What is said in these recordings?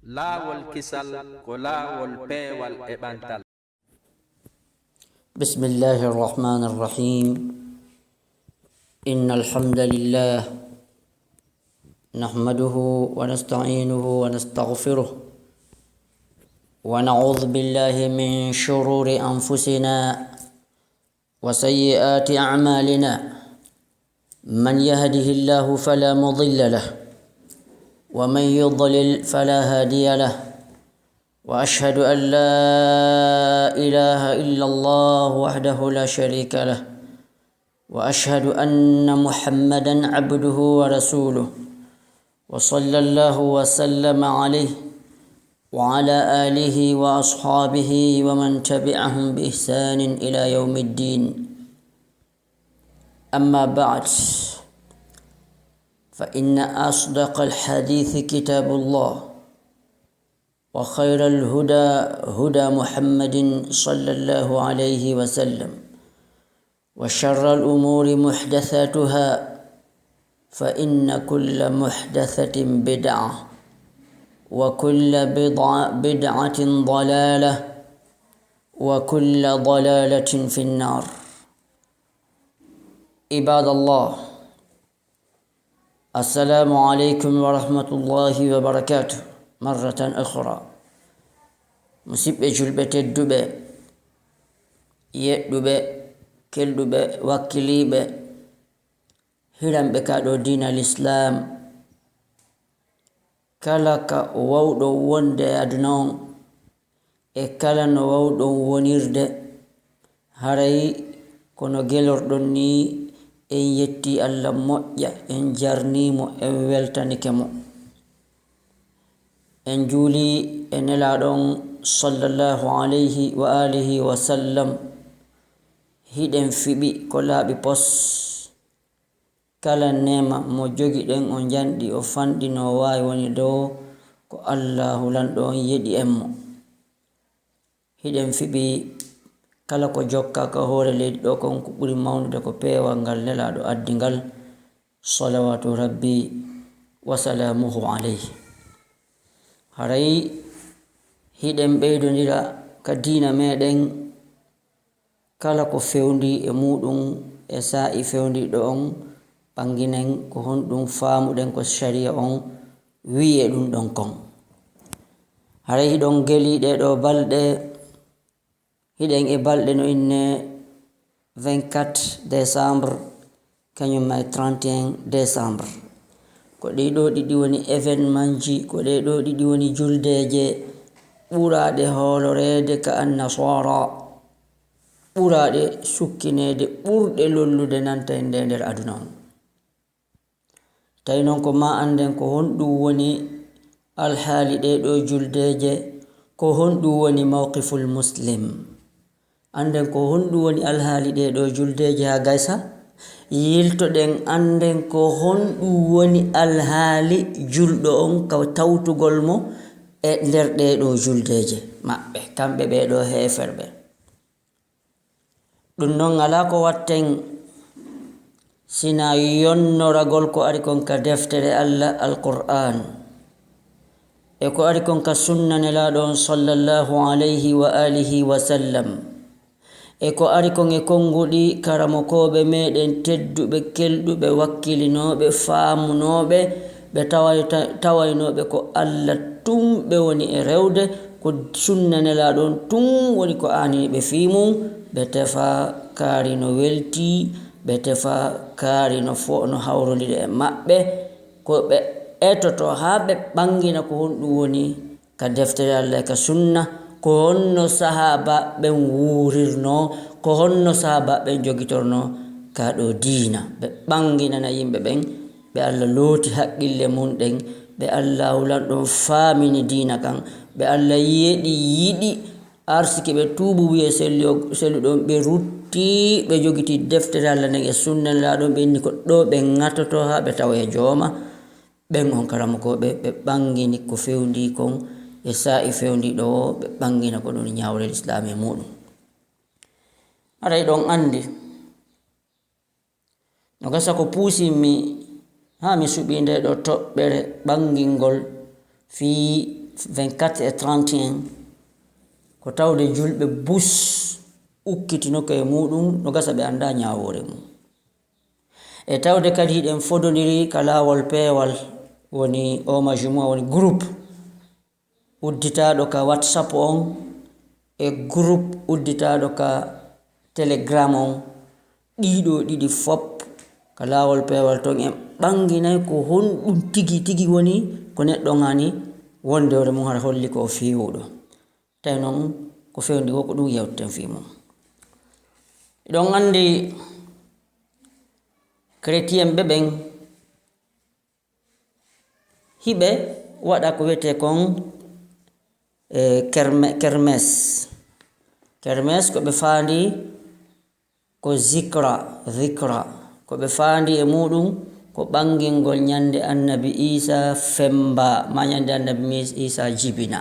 laawol kisal ko laawol peewal e ɓantal. بسم الله الرحمن الرحيم. إن الحمد لله نحمده ونستعينه ونستغفره ونعوذ بالله من شرور أنفسنا وسيئات أعمالنا. من يهده الله فلا مضل له ومن يضلل فلا هادي له، وأشهد أن لا إله إلا الله وحده لا شريك له، وأشهد أن محمدا عبده ورسوله، وصلى الله وسلم عليه وعلى آله وأصحابه ومن تبعهم بإحسان إلى يوم الدين. أما بعد، فإن أصدق الحديث كتاب الله، وخير الهدى هدى محمد صلى الله عليه وسلم، وشر الأمور محدثاتها، فإن كل محدثة بدعة، وكل بدعة ضلالة، وكل ضلالة في النار. عباد الله، السلام عليكم ورحمة الله وبركاته مرة أخرى. مسيب جلبة الدبة يدبة كالدبة وكليبة هرم بكادو دين الإسلام كالك وودو وند أدنون كالن وودو ونيرد هري كونو جلور دوني en yetti Allah moƴƴa, en jarnimo, en weltanikemo, en juuli e nelaɗon sallallahu alayhi wa alihi wa sallam. hiɗen fiɓi ko laaɓi pos kala nema mo jogi ɗen o janɗi o fanɗi no wawi woni dow ko Allahu lanɗo on yeɗi en mo. hiɗen fiɓi kala ko jokka ka hoore leydi ɗo kon ko ɓuri mawnude ko peewal ngal nelaɗo addi ngal, salawatu rabbi wa salamuhu alayhi. haray hiɗen ɓeydodira ka diina meɗen kala ko fewndi e muɗum e sa'i fewndiɗo on ɓanginen ko honɗum faamuɗen ko sharia on wi'e ɗum ɗon kon. haray hiɗon geli ɗeɗo balɗe, hiɗen e balɗe no inne 24 décembre kañum may 31 décembre. ko ɗiɗo ɗiɗi woni événement ji, ko ɗeɗo ɗiɗi woni juldeje ɓuraɗe hoolorede ka annasara, ɓuraɗe sukkinede, ɓurɗe lollude nanta e nder aduna on. tawi noon ko ma anden ko honɗum woni alhaali ɗeɗo juldeje, ko honɗum woni mawqiful muslim. anden ko honɗum woni alhaali ɗeɗo juldeje ha gaysa yiltoɗen anden ko honɗum woni alhaali julɗo on ka tawtugol mo e nder ɗeɗo juldeje maɓɓe kamɓe ɓeɗo heferɓe. ɗum noon ala ko watten sina yonnoragol ko ari kon ka deftere Allah alqur'an e ko ari kon ka sunna nelaɗo on sallallahu alayhi wa alihi wa sallam, e ko ari kon e konguɗi karamokoɓe meɗen tedduɓe kelɗuɓe wakkilinoɓe faamunoɓe ɓe tawaynoɓe ko Allah tumɓe woni e rewde, ko sunna nelaɗo on tum woni ko anini ɓe fiimum. ɓe tefa kaari no welti, ɓe tefa kaari no hawrodiri e maɓɓe, ko ɓe etoto ha ɓe ɓangina ko honɗum woni ka deftere Allah ka sunna, ko honno sahaba ɓen wurirno, ko honno sahaba ɓen jogitorno ka ɗo diina. ɓe ɓanginana yimɓe ɓen, ɓe Allah looti haqqille mum ɗen, ɓe Allah hulanɗon faamini diina kan, ɓe Allah yeɗi yiɗi arsiki ɓe tuubu wiye selluɗon, ɓe rutti ɓe jogiti deftere Allah nden e sunna laɗon, ɓe inni ko ɗo ɓe ŋatoto ha ɓe tawa e jooma. ɓen on karamokoɓe ɓe ɓangini ko fewndi kon e sa'i fewndiɗo o, ɓe ɓangina ko ɗum ñawrel islam e muɗum. aray ɗon andi no gasa ko puusinmi ha mi suɓi nde ɗo toɓɓere ɓangingol fii 24 e 31 ko tawde julɓe bus ukkitinoka e muɗum no gasa ɓe anda ñawore mum e tawde kadi hiɗen fododiri ka lawol peewal woni o majumua woni groupe udditaɗo ka WhatsApp on e groupe udditaɗo ka Telegram on ɗiɗo ɗiɗi fop ka lawol peewal ton en ɓanginay ko honɗum tigi tigi woni ko neɗɗo ngani wonde hoore mum hara holli ko fiwuɗo tawi noon ko fewndi ko ɗum yewten fi mum ɗon andi chrétien ɓe ɓen hiɓe waɗa ko wiyete kon kermes ko ɓe faandi ko zikra ko ɓe faandi e muɗum ko ɓangingol ñande annabi Isa femba ma ñande annabi Isa jibina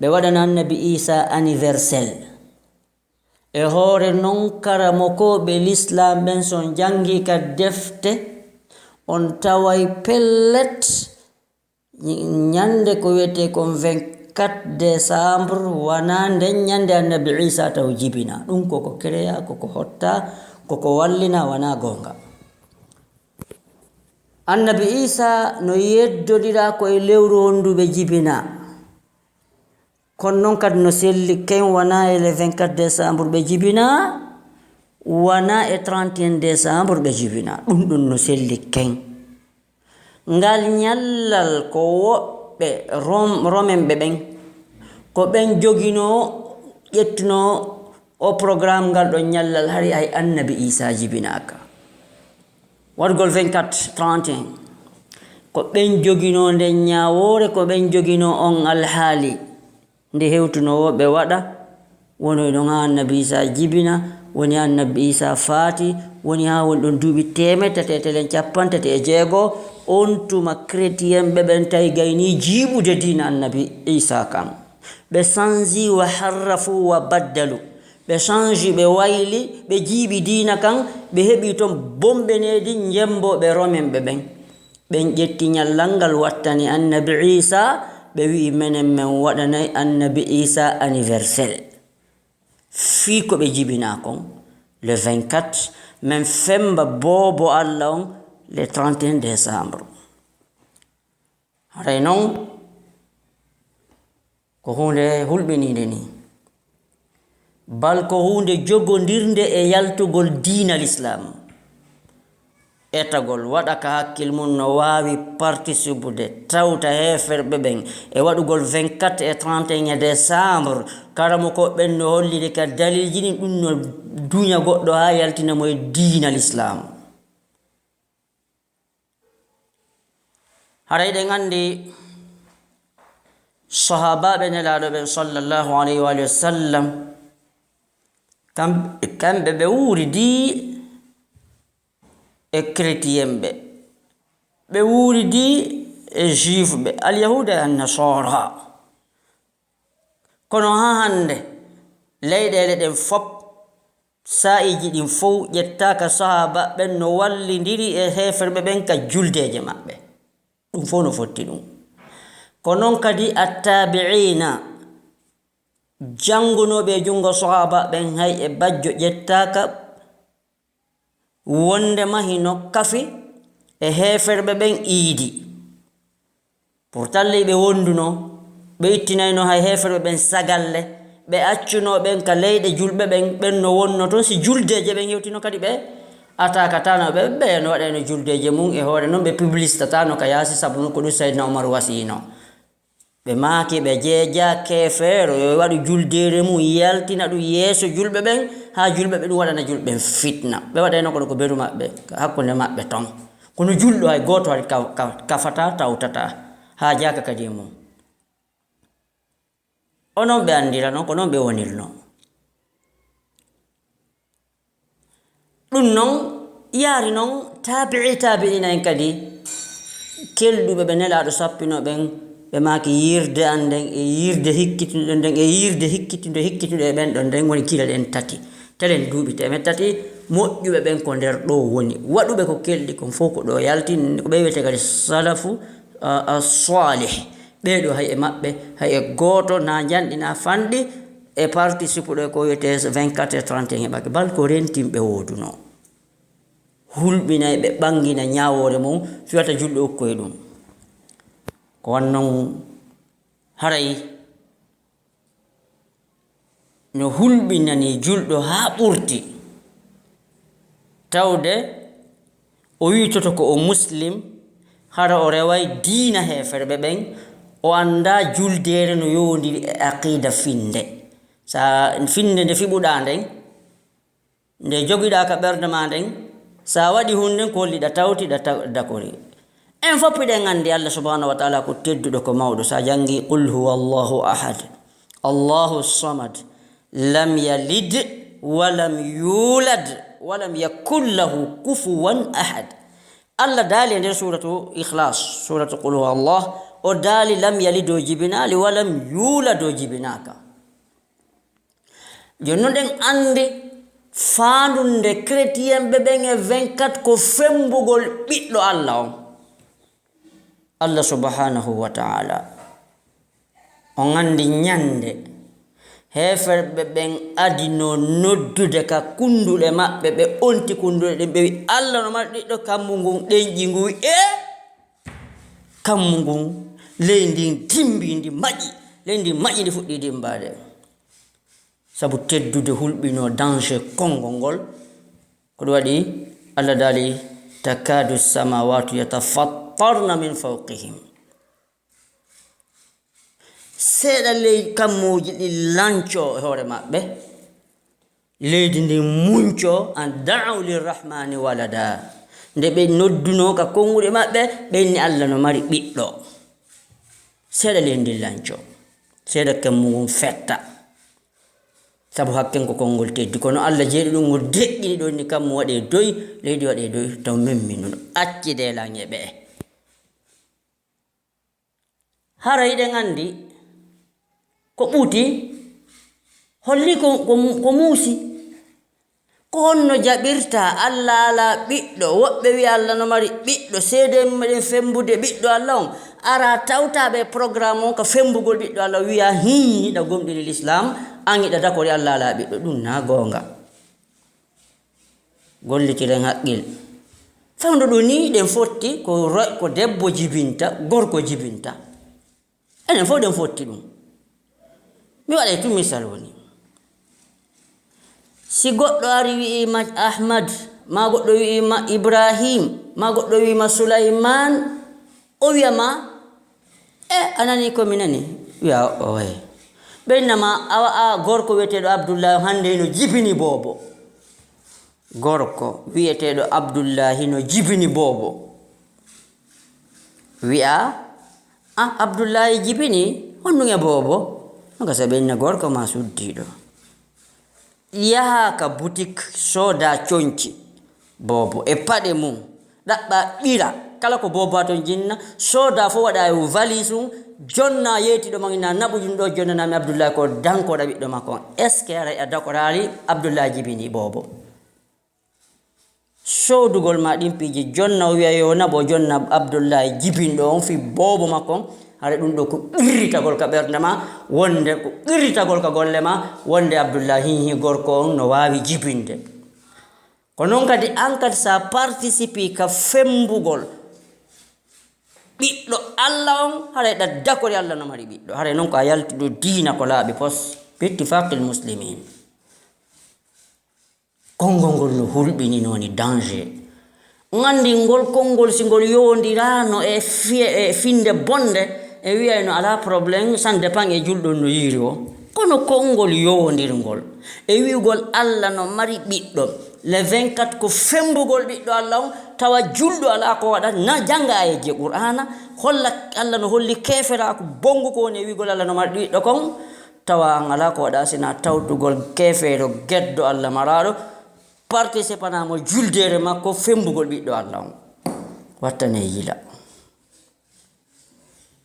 ɓe waɗana annabi Isa anniversaire e hoore non karamokoɓe l'islam ɓen son jangi ka defte on taway pellet ñande ko wiyete kon 24 décembre wana nden ñande annabi Isa taw jibina ɗum koko créa koko hotta koko wallina wana gonga annabi Isa no yeddodira ko e lewru honduɓe jibina kono noon kadi no selli ken wana e le 24 décembre ɓe jibina wana e 31 décembre ɓe jibina ɗum ɗum no selli ken ngal ñallal ko woɓɓe romen ɓe ɓen ko ɓen jogino ƴettuno o programme ngal ɗon ñallal hari ay annabi Isa jibinaka waɗgol 24 31 ko ɓen jogino nde ñawore ko ɓen jogino on alhaali nde hewtunowo ɓe waɗa woni ɗon ha annabi Isa jibina woni annabi Isa faati woni ha woni ɗon duuɓi 136 on tuma chrétien ɓe ɓen tawi gayni jiiɓude dina annabi Isa kam ɓe changi wa harrafu wa baddalu ɓe changi ɓe wayli ɓe jiiɓi dina kan ɓe heɓi toon bombenedi jemboɓe romen ɓe ɓen ɓen ƴetti ñallal ngal wattani annabi Isa ɓe wi menen men waɗanay annabi Isa anniversaire fii ko ɓe jibina kon le 24 men femba boobo Allah on le 31 décembre haray noon ko hunde hulɓinide ni bal ko hunde jogodirde e yaltugol diina l'islam etagol waɗa ka hakkil mum no wawi participude tawta heferɓe ɓen e waɗugol 24 et 31 décembre karamo ko ɓen no hollide ka dalilji ɗin ɗum no duña goɗɗo ha yaltina mo e diina l'islam haray ɗen andi sahabaɓe nelaɗo ɓen sallallahu alayhi wa sallam kamɓe ɓe wuridi e chrétien ɓe wuridi e juif ɓe alyahuda e annasara kono ha hande leyɗele ɗen fop sa'iji ɗin fof ƴettaka sahaba ɓen no wallidiri e heferɓe ɓen ka juldeje maɓɓe ɗum fof no fotti ɗum ko noon kadi attabi'ina jangunoɓe jungo sahaba ɓen hay e bajjo ƴettaka wonde mahino kafi e heferɓe ɓen iidi pourtant ɓe wonduno ɓe ittinayno hay heferɓe ɓen sagalle ɓe accuno ɓen ka leyɗe julɓe ɓen no wonno toon si juldeje ɓen hewtino kadi ɓe atakatano ɓe no waɗayno juldeje mum e hoore noon ɓe publicitatano ka yaasi sabu ko ɗum Sayyidina Umar wasino ɓe maaki ɓe jeeja kefeero yo waɗu juldere mum yaltina ɗum yeeso julɓe ɓen ha julɓe ɓe ɗum waɗana julɓe ɓen fitna ɓe waɗayno kono ko beru maɓɓe hakkunde maɓɓe ton kono julɗo hay goto hay kafata tawtata ha jaka kadi mum onon ɓe andira noon ko noon ɓe wonirno ɗum noon yaari noon tabi'ina en kadi kelɗuɓe ɓe nelaɗo sappino ɓen ɓe maaki yirde an nden e yirde hikkitude nden e yirde hikkitude e ɓen ɗon nden woni kilal en tati telen duuɓi 3 moƴƴuɓe ɓen ko nder ɗo woni waɗuɓe ko kelɗi kon fof ko ɗo yalti ko ɓe wiyete kadi salafu salih ɓeeɗo hay e maɓɓe hay e gooto na janɗina fanɗi e participe ɗo ko wiyete 24 et 31 heɓake bal ko rentimɓe wooduno hulɓinay ɓe ɓangina ñawore mum fiwata julɗo okkoye ɗum ko wannon haray no hulɓinani julɗo haa ɓurti tawde o witoto ko o muslim hara o reway diina heferɓe ɓen o anda juldere no yowndiri e aqida finde sa finde nde fiɓuɗa nden nde jogiɗa ka ɓerde ma nden sa waɗi hunde ko holliɗa tawtiɗa dakori en fof eɗen andi Allah subhanahu wa ta'ala ko tedduɗo ko mawɗo sa jangi qul huwa allahu ahad allahu samad lam yalid walam yulad walam yakun lahu kufuwan ahad. Allah daali nder suratu ikhlas suratu qul huwa allah o daali lam yalid o jibinali walam yulad o jibinaka jonno ɗen andi faandunde chrétien ɓe ɓen e 24 ko fembugol ɓiɗɗo Allah on Allah subhanahu wa ta'ala on andi ñande heferɓe ɓen adino noddude ka kunduɗe maɓɓe ɓe onti kunduɗe ɗen ɓe wi Allah no mari ɗiɗɗo kammu ngun ɗenƴi ngu e kammu ngun ley ndin dimbi ndi maƴi ley ndi maƴi ndi fuɗɗi dimbade sabu teddude hulɓino danger kongol ngol ko ɗum waɗi Allah daali takadu samawatu yatafattarna min fawqihim seeɗa ley kammuji ɗi lanco e hoore maɓɓe leydi ndi munco an da'u lirrahmani walada nde ɓe nodduno ka konguɗe maɓɓe ɓenni Allah no mari ɓiɗɗo seeɗa leydi ndi lanco seeɗa kammugun fetta sabu hakken ko konngol teddi kono Allah jeeɗi ɗum ngo deƴƴini ɗon ni kammu waɗe doy leydi waɗe doy taw memminuno accide laŋe ɓe hara yiɗen andi ko ɓuti holli ko muusi ko honno jaɓirta Allah ala ɓiɗɗo woɓɓe wi Allah no mari ɓiɗɗo seede meɗen fembude ɓiɗɗo Allah on ara tawtaɓe programme on ka fembugol ɓiɗɗo Allah wiya hiɗa gomɗini l'islam an yiɗa dakori Allah ala ɓiɗɗo ɗum na gonga gollitiren haqqil fawdo ɗo ni ɗen fotti ko debbo jibinta gorko jibinta enen fof ɗen fotti ɗum mi waɗay tu misal woni si goɗɗo ari wi'ima Ahmad ma goɗɗo wi'ima Ibrahim ma goɗɗo wi'ima Sulaiman o wiyama anani ko minani wiya oye ɓennama a gorko wiyeteɗo Abdoullahi hande no jibini boobo gorko wiyeteɗo Abdoullahi no jibini boobo wi'a Abdoullahi jibini honɗum e boobo noga sa ɓenna gorko ma suddiɗo yaha ka boutique soda coñci boobo e paɗe mum ɗaɓɓa ɓira kala ko boobo ha ton jinna soda fo waɗa e valise um jonna yeetiɗo magina naɓujum ɗo jonnanami Abdoullahi ko dankoɗa ɓiɗɗo makko on est ce que aray a dakorali Abdoullahi jibini boobo sodugol ma ɗimpiji jonna o wiya yo naɓo jonna Abdoullahi jibinɗo on fi boobo makko on hare ɗum ɗo ko ɓirritagol ka ɓerde ma wonde ko ɓirritagol ka golle ma wonde Abdoullahi hihi gorko on no wawi jibinde ko noon kadi an kadi sa participe ka fembugol ɓiɗɗo Allah on haray ɗa dakori Allah no mari ɓiɗɗo haray noon ko a yaltiɗo diina ko laaɓi pos bittifaqil muslimin konngol ngol no hulɓini nooni danger andi ngol konngol si ngol yowdirano e finde bonde e wiyayno ala probléme sans dépend e julɗon no yiiri o kono konngol yowodirngol e wi'ugol Allah no mari ɓiɗɗo le 24 ko fembugol ɓiɗɗo Allah on tawa julɗo ala ko waɗa na janga ayeje qur'ana holla Allah no holli keferaku bongu ko woni e wi'ugol Allah no mari ɓiɗɗo kon tawa an ala ko waɗa sina tawtugol kefeero geddo Allah maraɗo participanamo juldere makko fembugol ɓiɗɗo Allah on wattane yila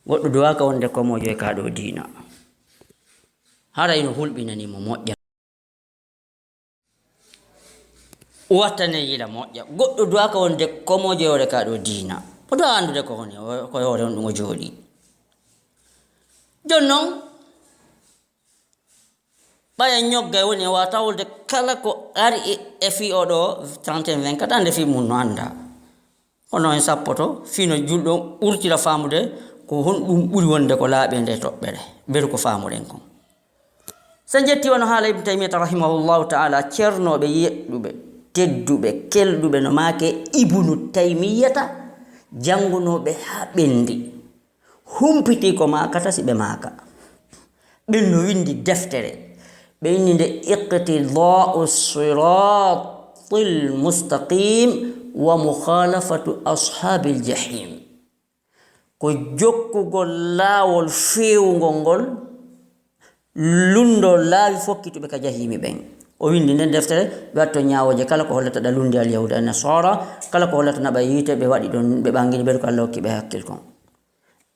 goɗɗo duwaka wonde komojo e kaɗo diina haray no hulɓinanimo moƴƴa wattane yila moƴƴa goɗɗo duwaka wonde komojo e hoore kaɗo diina o duwa andude ko woni ko hoore on ɗum o jooɗi jonnon ɓaya ñogga woni e wata wolde kala ko ari e fi oɗo 31 24 ande fi mum no anda hono en sappoto fino julɗo ɓurtira famude ko hon ɗum ɓuri wonde ko laaɓe nde toɓɓere beru ko famuɗen kon so jetti wono haala ibnu taymiyata rahimahullahu taala ceernoɓe yeɗɗuɓe tedduɓe kelɗuɓe no maake ibnu taymiyata jangunoɓe ha ɓendi humpiti ko makata si ɓe maka ɓen no windi deftere ɓe inni nde iqtidau siratil mustaqim wa mukhalafatu ashabil jahim ko jokkugol laawol fewugol ngol lundo laawi fokkituɓe ka jahimi ɓen o windi nden deftere ɓe watto ñawoje kala ko hollata ɗalundi al yahuda an nasara kala ko hollata naɓa yiite ɓe waɗi ɗon ɓe ɓangini ɓeɗo ko allah hokki ɓe hakkil kon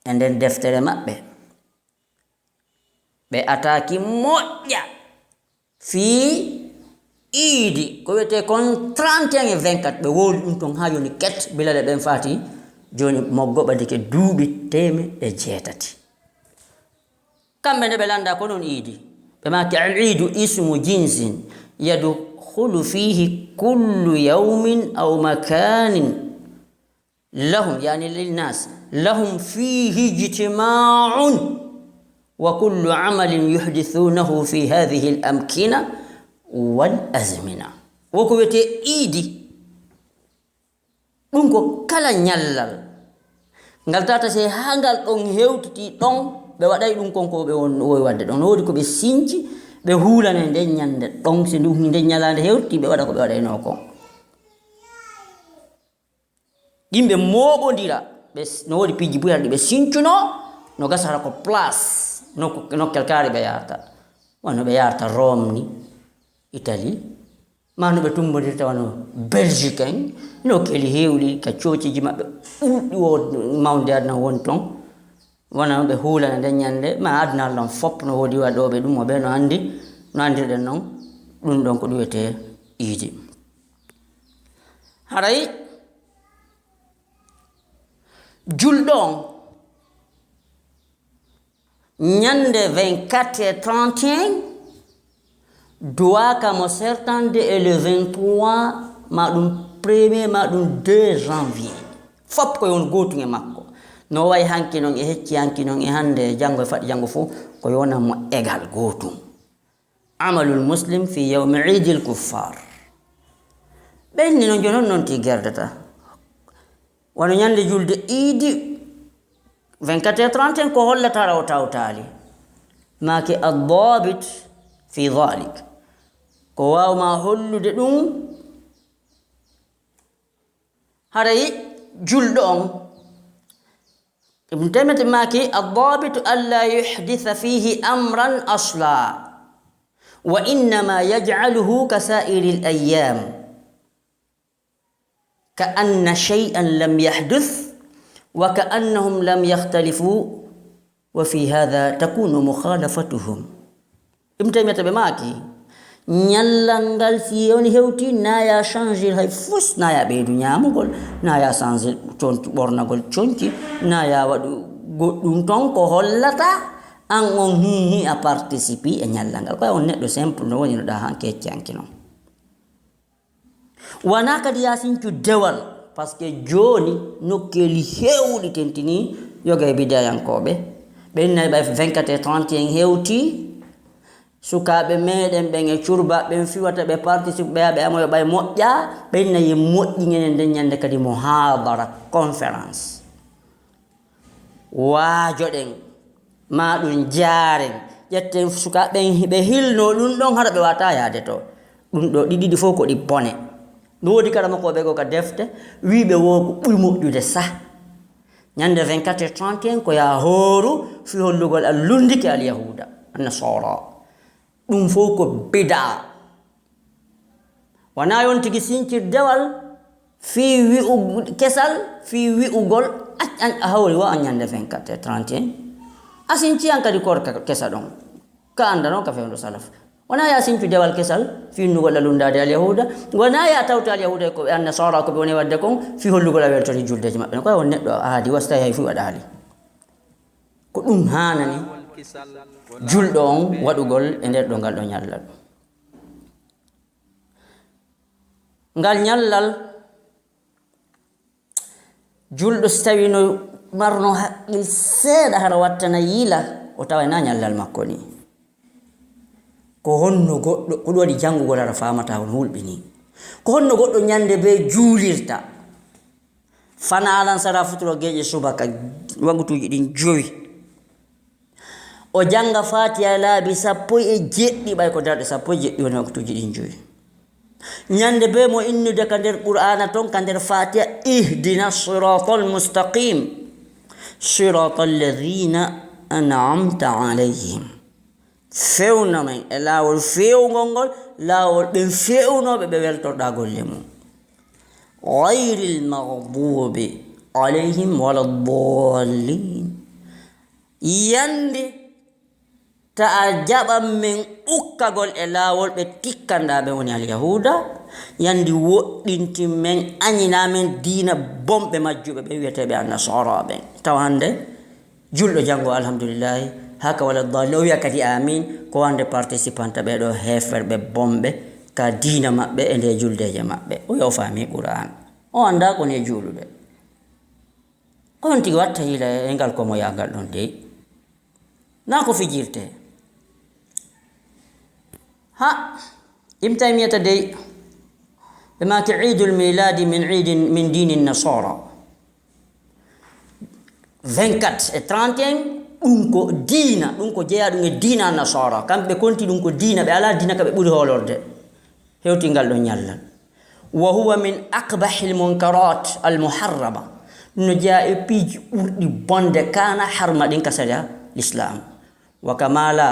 e nden deftere maɓɓe ɓe ataki moƴƴa fii iidi ko wiyete kon 31 et 24 ɓe wooli ɗum ton ha yoni ket bilale ɓen faati joni moggo ɓadike duuɓi 600 kamɓe nde ɓe landa ko noon iidi ɓe maki al iidu ismu jinsin yadkhulu fihi kullu yawmin aw makanin lahum yani lilnas lahum fihi ijtima'un wa kullu amalin yuhdithunahu fi hadhihi al amkina wal azmina woko wiyete iidi ɗum ko kala ñallal ngal tata se ha ngal ɗon hewtiti ɗon ɓe waɗay ɗum konko ɓe wowi wadde ɗon no wodi ko ɓe sinci ɓe huulane nden ñande ɗon si nden ñalande hewtiti ɓe waɗa ko ɓe waɗayno kon yimɓe moɓodira no wodi piji buyarɗi ɓe sincuno no gasata ko place nokkel kaari ɓe yarta wano ɓe yarta Rome ni Italie mano ɓe tumbodirta wano Belgique en nokkeli hewɗi ka coociji maɓɓe ɓurɗi o mawde aduna woni ton wona ɓe huulana nden ñande ma aduna allah fop no woodi waɗoɓe ɗum o ɓe no andi no andirɗen noon ɗum ɗon ko ɗum wiyete iidi haray julɗo on ñande 24 et 31 doit kamo certainde e le 23 ma ɗum 1er ma ɗum 2 janvier fop ko yon gotum e makko no way hanki noon e hecci hanki noon e hande janngo e faɗi janngo fof ko yonanmo égal gotum amalul muslim fi yawmi idil kuffar ɓenni no jonon noon ti gerdata wono ñande julde iidi 24 et 31 ko hollata raw tawtali maki addabit fi dhalik ko wawma hollude ɗum haray julɗo on ibn taymiyah maki addabitu alla yuhditha fihi amran asla wa innama yaj'aluhu ka sa'iri al-ayyam ka anna shay'an lam yahduth wa ka annahum lam yakhtalifu wa fi hadha takunu mukhalafatuhum ibn taymiyah be maki ñallangal si woni hewti naya changer hay fus naya ɓeydu ñamugol naya changer conci ɓornagol conci naya waɗu goɗɗum ton ko hollata an on hihi a participe e ñallangal koye on neɗɗo simple no woni no ɗa hanke hecci hanki noon wona kadi yasincu dewal par ce que joni nokkeli hewɗi tentini yoga e bidayankoɓe ɓennayi ɓay 24 et 31 hewti sukaɓe meɗen ɓen e curba ɓen fiwata ɓe participe ɓe yaɓe amoyo ɓay moƴƴa ɓennayi moƴƴinene nden ñande kadi muhabara conférence waajoɗen ma ɗum jaren ƴetten sukaɓen ɓe hilno ɗum ɗon hara ɓe wata yaade to ɗum ɗo ɗiɗiɗi fof ko ɗi bone no wodi kala makko ɓe go ka defte wiɓe wo ko ɓuri moƴƴude sa ñande 24 et 31 ko ya hooru fi hollugol allundike al yahuda annasara ɗum fof ko bida wona yon tigi sincir dewal fi wi'u kesal fi wi'ugol a hawri wa ñande 24 et 31 a sinci an kadi korka kesa ɗon ka andano ka fewndo salaf wona ya sincu dewal kesal fi nugol alundade al yahuda wona ya tawta al yahuda ko annasara ko ɓe woni wadde kon fi hollugol a weltori juldeji maɓɓe koye on neɗɗo haadi wasta hay fu waɗa haali ko ɗum hanani julɗo on waɗugol e nder ɗo ngal ɗo ñallal. Ngal ñallal julɗo so tawi no marno haqqil seeɗa hara wattana yiila o tawa na ñallal makko ni ko honno goɗɗo ko ɗum waɗi janngugol hara famata on hulɓini ko honno goɗɗo ñande be juulirta fana alan sara futuro geeƴe subaka wagutuji ɗin 5 o janga fatiha laabi 17 ɓay ko darɗe 17 woni wagutuji ɗin 5 ñande be mo innude ka nder qur'ana ton ka nder fatiha ihdina siratal mustaqim siratal ladhina an'amta alayhim fewna men e laawol fewgol ngol laawol ɓen fewnoɓe ɓe weltorɗa golle mum ghayril maghdubi alayhim wala ddallin yande ta a jaɓan men ukkagol e laawol ɓe tikkanɗa ɓe woni alyahuda yandi woɗɗintin men añina men diina bomɓe majjuɓe ɓe wiyeteɓe annasara ɓen tawa hande julɗo janngo alhamdulillahi haka wala dallin o wiya kadi amin ko wande participante ɓeɗo heferɓe bomɓe ka diina maɓɓe e nde juldeje maɓɓe o yo faami qur'an o anda koni e juuluɓe on tigi watta hiila e ngal komo yagal ɗon dey na ko fijirte ha Ibn Taymiyata dey ɓe maki idul miladi min dini nasara 24 e 31 ɗum ko diina ɗum ko jeeya ɗum e diina nasara kamɓe konti ɗum ko diina ɓe ala diina ka ɓe ɓuri hoolorde hewtingal ɗo ñallal wa huwa min aqbahi lmunkarat almuharrama ɗum no jeeya e piiji ɓurɗi bonde kana harma ɗin ka saria l'islam wa kama la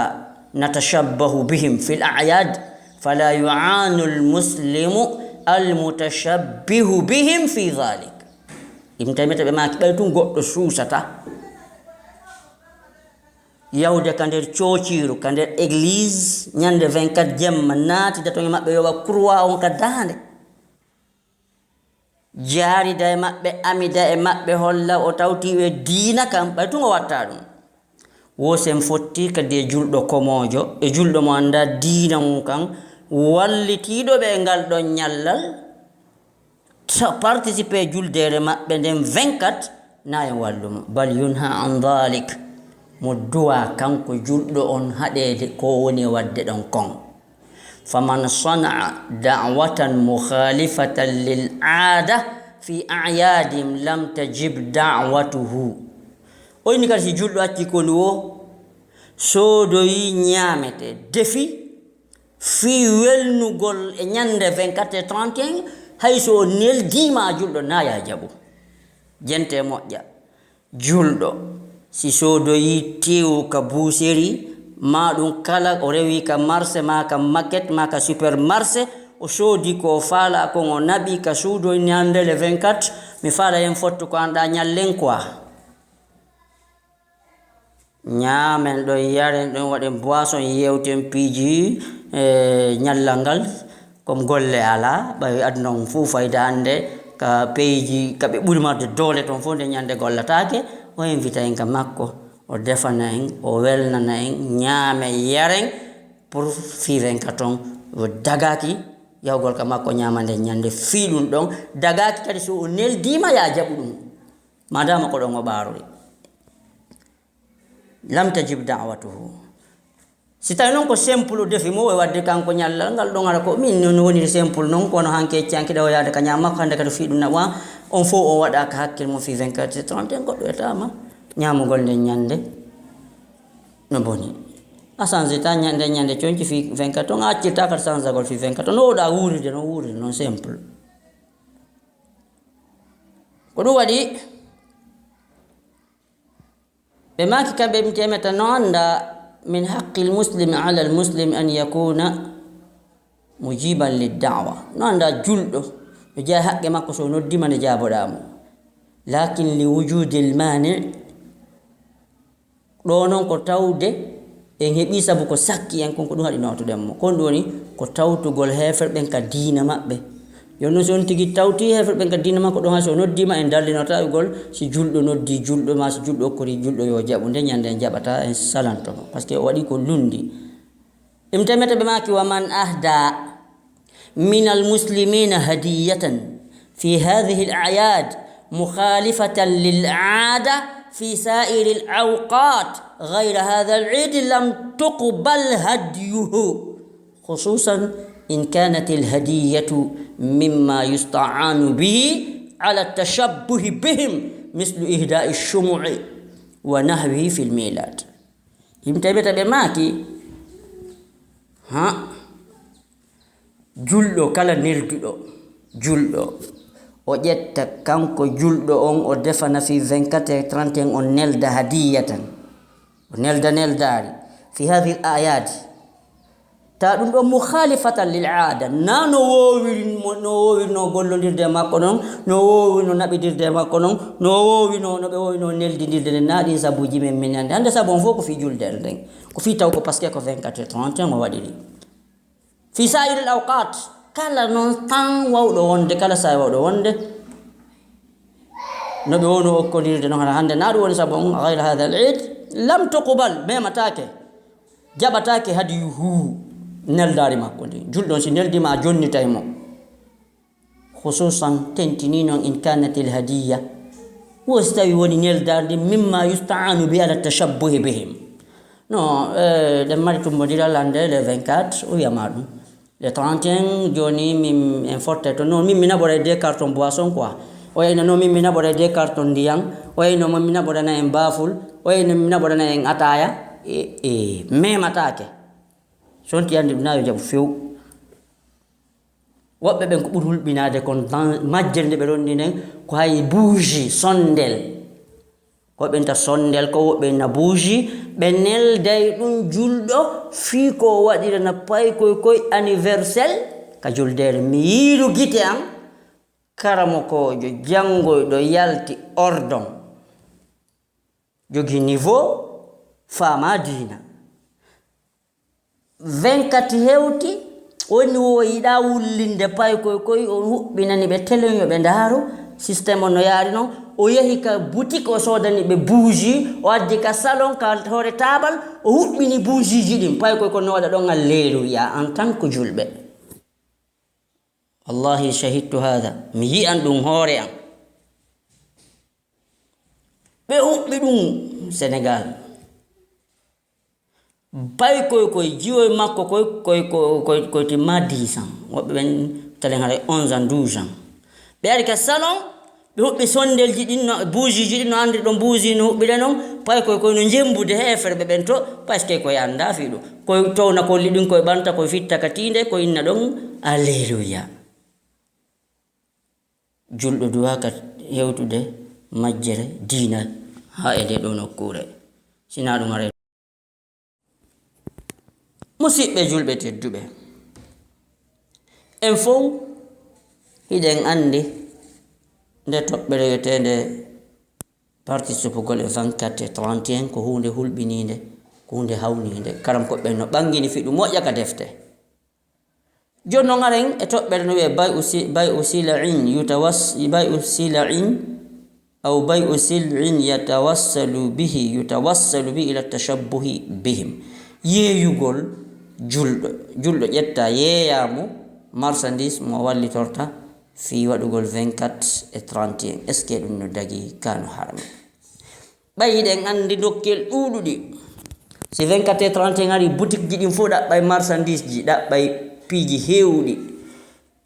natashabbahu bihim fi l'ayad fala yu'anu almuslimu almutashabbihu bihim fi dhalik. Ibn Taymiyata ɓe maki ɓay tun goɗɗo suusata yawde ka nder coociru ka nder église ñande 24 jemma naatida to e maɓɓe yowa croix on ka daande jaarida e maɓɓe amida e maɓɓe holla o tawtiɓe diina kam ɓay tun o watta ɗum wosen fotti kadi e julɗo komojo e julɗo mo anda diina mum kan wallitiɗo ɓe ngal ɗon ñallal participe juldere maɓɓe nden 24 na en wallumo bal yunha an dhalik mo duwa kanko julɗo on haɗede ko woni wadde ɗon kon faman sanaa da'watan mukhalifatan lil aada fi a'yadim lam tajib da'watuhu o inni kadi si julɗo acci koni wo soodoyi ñaamete defi fi welnugol e ñande 24 et 31 hayso o neldima julɗo naya jaɓu jente moƴƴa julɗo si soodoyi tewu ka buuseri ma ɗum kala o rewi ka marché ma ka maquette ma ka supermarché o soodi ko faala kon o naɓi ka suudo ñande le 24 mi faala hen fottu ko anɗa ñallen quoi ñaamen ɗon yaren ɗon waɗen boisson yewten piiji ñallal ngal comme golle ala ɓawi aduna on fuu fayda hande ka peyji kaɓe ɓuri marde doole toon fof nde ñande gollatake o invita en ka makko o defana en o welnana en ñaame yaren pour fiiven ka toon o dagaki yawgol ka makko ñamande ñande fiiɗum ɗon dagaki kadi so o neldima ya jaɓu ɗum madama ko ɗon o ɓarori lam tajib da'watuhu si tawi noon ko simple defi mo e wadde kanko ñallal ngal ɗon ara ko min non woni simple noon kono hanke cankiɗa o yaade ka ñamakko hande kadi fiiɗum nawa on fof o waɗa ka hakkille mo fi 24 31 goɗɗo e tama ñamugol nden ñande no boni a changé ta ñande coñci fi 24 on a accirta kadi changagol fi 24 no woɗa wuuride noon simple ko ɗum waɗi ɓe maki kamɓe mi temeta no anda min haqqi lmuslimi ala lmuslimi an yakuna mujiban liddawa no anda julɗo no jeeya haqqe makko so noddima nde jaaboɗamo lakin li wujudi lmani ɗo noon ko tawde en heeɓi sabu ko sakki en kon ko ɗum haɗi notuɗen mo kon ɗum woni ko tawtugol heferɓen ka diina maɓɓe yono son tigi tawti hefe ben ka dina makko don ha so noddima en dallinota ugol si juldo noddi juldo ma si juldo kori juldo yo jabu de nyande jabata en salanto parce que o wadi ko lundi imtamata be maki wa man ahda من المسلمين هدية في هذه الأعياد مخالفة للعادة في سائر الأوقات غير هذا العيد لم تقبل هديه خصوصا إن كانت الهدية مما يستعان به على التشبه بهم مثل إهداء الشموع ونحوه في الميلاد يمتبت بماكي julɗo kala nelduɗo julɗo o ƴetta kanko julɗo on o defana fi 24 et 31 on nelda hadiyatan o nelda neldari fi hadhihi l ayati ta ɗum ɗo mukhalifatan lil aada na no wowino gollodirde makko noon no wowino naɓidirde makko noon no wowino no ɓe wowino neldidirde nden na ɗin sabuji men minande hande sabu on fof ko fi juldere nden ko fi taw ko par ce que ko 24 et 31 o waɗiri في سائر الأوقات كلا نونتان وودو وند كلا ساي وودو وند نبي ونو أكودير دنو هند نارو ونسابون غير هذا العيد لم تقبل ما متاكي جابتاكي هديه نل داري ما كوندي جلدون سي نل دي ما جوني تايمو خصوصا تنتينين إن كانت الهدية واستوي وني نل داري مما يستعان به على التشبه بهم no le maritum modira lande le 24 o yamaɗum le 31 joni min en forte to non min mina ɓoɗa des carton boisson quoi o yayno no min mina ɓoɗa des carton ndiyam o yayno mo mina ɓoɗana en baful o yayno mina ɓoɗana en ataya mematake sonti andi ɗum nayo jaabu few woɓɓe ɓen ko ɓuri hulɓinade kon majjere nde ɓe ɗonni nden ko hay bougie sondel ko ɓenta sondel ko woɓɓe na bougie ɓe nelday ɗum julɗo fii ko waɗirana pay koy anniversel ka juldere mi yiiru gite am karamokojo jangoyɗo yalti ordon jogi niveau fama dina 24 hewti woni wo yiɗa wullinde pay koy o huɓɓinani ɓe télé yo ɓe ndaaru système on no yaari noon o yahi ka boutique o sodani ɓe bougie o addi ka salon ka hoore tabal o huɓɓini bougie ji ɗin pay koy no waɗa ɗon al leeluya en tant que julɓe wallahi shahidtu hada mi yi'an ɗum hoore am ɓe huɓɓi ɗum sénégal pay koy jiwoy makko koy timma 10 ans woɓɓe ɓen talen haɗa 11 ans 12 ans ɓe ari ka salon ɓe huɓɓi sondelji ɗin no bougie ji ɗin no andiri ɗon bougie no huɓɓire noon pay koy no jembude hefere ɓe ɓen to par ce que koye anda fi ɗum koye towna kolli ɗin koye ɓanta koye fitta ka tinde ko inna ɗon alleluya julɗo duwaka hewtude majjere diinal ha e nde ɗo nokkure sina ɗum are musidɓe julɓe tedduɓe en fof hiɗen andi nde toɓɓere yetende participugol e 24 et 31 ko hunde hulɓininde ko hunde hawninde karam koɓɓen no ɓangini fiɗum moƴƴa ka defte joni noon aren e toɓɓere no wiye bay'u sila'in aw bay'u sil'in yatawassalu bihi ila tashabbuhi bihim yeeyugol julɗo ƴetta yeeyamo marchandise mo wallitorta fi waɗugol 24 et 31 est ce que ɗum no dagi kano harmi ɓayiɗen andi dokkel ɗuɗuɗi si 24 et 31 ari boutique ji ɗin fof ɗaɓɓay marchandise ji ɗaɓɓay piiji hewɗi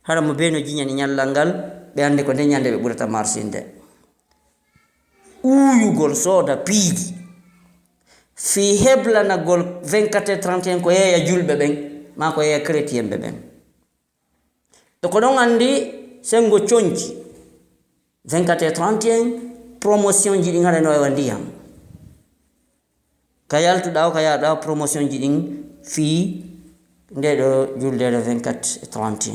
hara mo be no jiñani ñallal ngal ɓe andi ko nde ñande ɓe ɓurata marsinde uuyugol sooda piiji fi heblanagol 24 et 31 ko yeeya julɓe ɓen ma ko yeeya chrétien ɓe ɓen to ko ɗon andi sengo coñci 24 et 31 promotion ji ɗin haɗa no wawa ndiyam ka yaltuɗa o ka yaɗa promotion ji ɗin fii nde ɗo juldere 24 et 31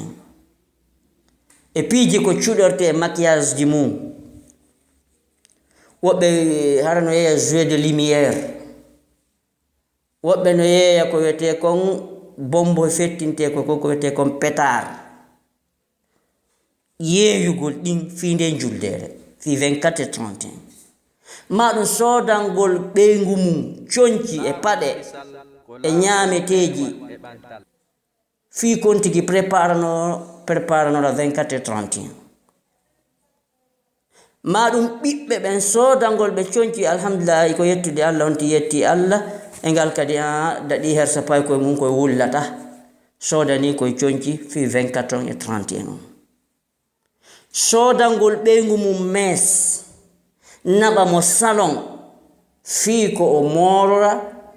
e piiji ko cuɗorte e maquillage ji mum woɓɓe hara no yeeya jeu de lumière woɓɓe no yeeya ko wiyete kon bombo fettinte ko wiyete kon pétard yeeyugol ɗin fi nden juldere fi 24 et 31 maɗum sodangol ɓeygu mum conci e paɗe e ñaameteeji fi kon tigi préparanora 24 et 31 maɗum ɓiɓɓe ɓen sodangol ɓe conci alhamdulillah ko yettude Allah on ti yetti Allah e ngal kadi daɗi hersa pay koye mum koye wullata sodani koye conci fi 24 et 31 sodangol ɓeygu mum mes naɓa mo salon fi ko o morora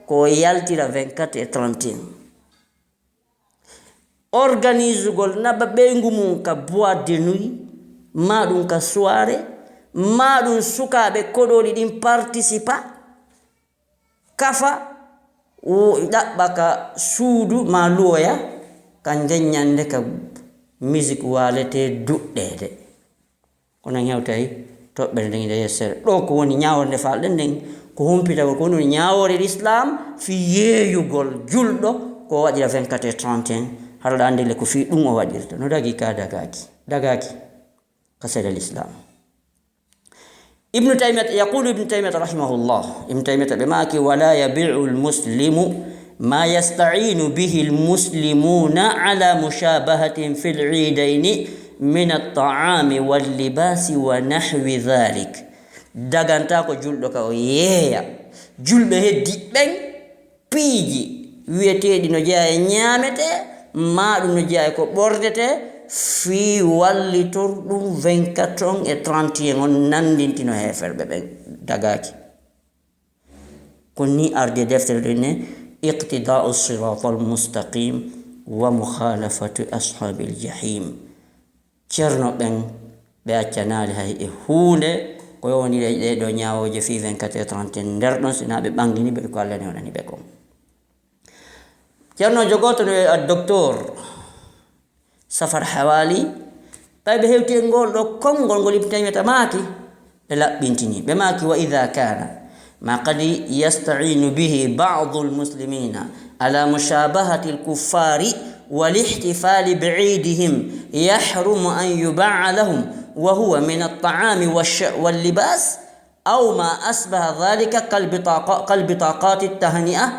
ko yaltira 24 et 31 organisugol naɓa ɓeygu mum ka boîte de nuit maɗum ka soirée maɗum sukaɓe koɗoli ɗin participa kafa ɗaɓɓa ka suudu ma luwoya kan deññande ka musique walete duɗɗede kono hewtayi toɓɓere nden ide yessere ɗo ko woni ñaworde falɗen nden ko humpitagol ko woni ñawore l'islam fi yeeyugol julɗo ko waɗira 24 et 31 harɗa andile ko fi ɗum o waɗirta no dagi ka dagaki ka sede l'islam ابن تيمية يقول ابن تيمية رحمه الله ابن تيمية بماكي ولا يبيع المسلم ما يستعين به المسلمون على مشابهة في العيدين من الطعام واللباس ونحو ذلك دغانتاكو جولدو كاو ييا جولبه heddi ben piiji wiyeteedi no jeeya ñaamete maɗum no jeeya ko ɓordete fi wallitor ɗum 24 et 31 on nandintino heferɓe ɓen dagaki ko ni arde deftere ɗe ne iqtida'u sirata almustaqim wa mukhalafatu ashabi aljahim ceerno ɓen ɓe accanali hay e huunde ko yowni ɗeɗo ñawoje fi 24 et 31 nder ɗon sina ɓe ɓangini ɓe ko Allah newɗani ɓe kon ceerno jogoto no docteur safar hawali ɓayɓe hewti e ngol ɗo konngol ngol Ibn Taymiyata maaki ɓe laɓɓintini ɓe maaki wa idha kana ma qad yasta'inu bihi ba'du almuslimina ala mushabahati alkuffari walihtifali bi'idihim yahrumu an yuba'a lahum wa huwa min at-ta'ami wal-libas aw ma asbaha dhalika kalbitaqati at-tahni'ah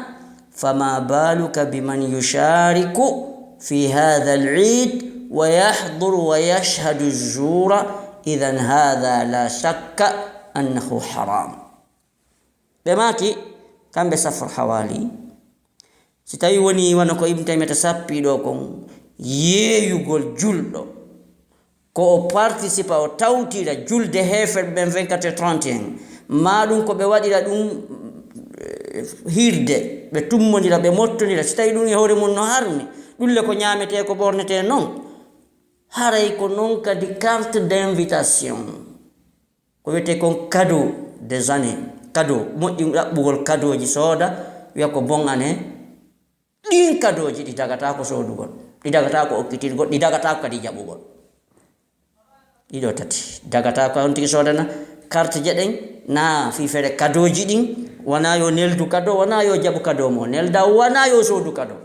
fama baluka biman yushariku في هذا العيد ويحضر ويشهد الزور إذن هذا لا شك أنه حرام بماكي كان بسفر حوالي ستايوني ونكو ابن تيمية سابي دوكم ييغول جولدو ko participa o tawtira julde hefer ben 24 et 31 maɗum ko ɓe waɗira ɗum hirde ɓe tummodira ɓe mottodira so tawi ɗum e hoore mum no harni ɗulle ko ñaamete ko ɓornete noon haray ko noon kadi carte d'invitation ko wiyete kon cadeau des années cadeau moƴƴi ɗaɓɓugol cadeau ji sooda wiya ko bon année ɗin cadeau ji ɗi dagata ko soodugol ɗi dagata ko okkitirgol ɗi dagata ko kadi jaɓugol ɗiɗo tati dagata ko on tigi soodana carte jeɗen na fifere cadeau ji ɗin wona yo neldu cadeau wona yo jaɓu cadeau mo nelda wona yo soodu cadeau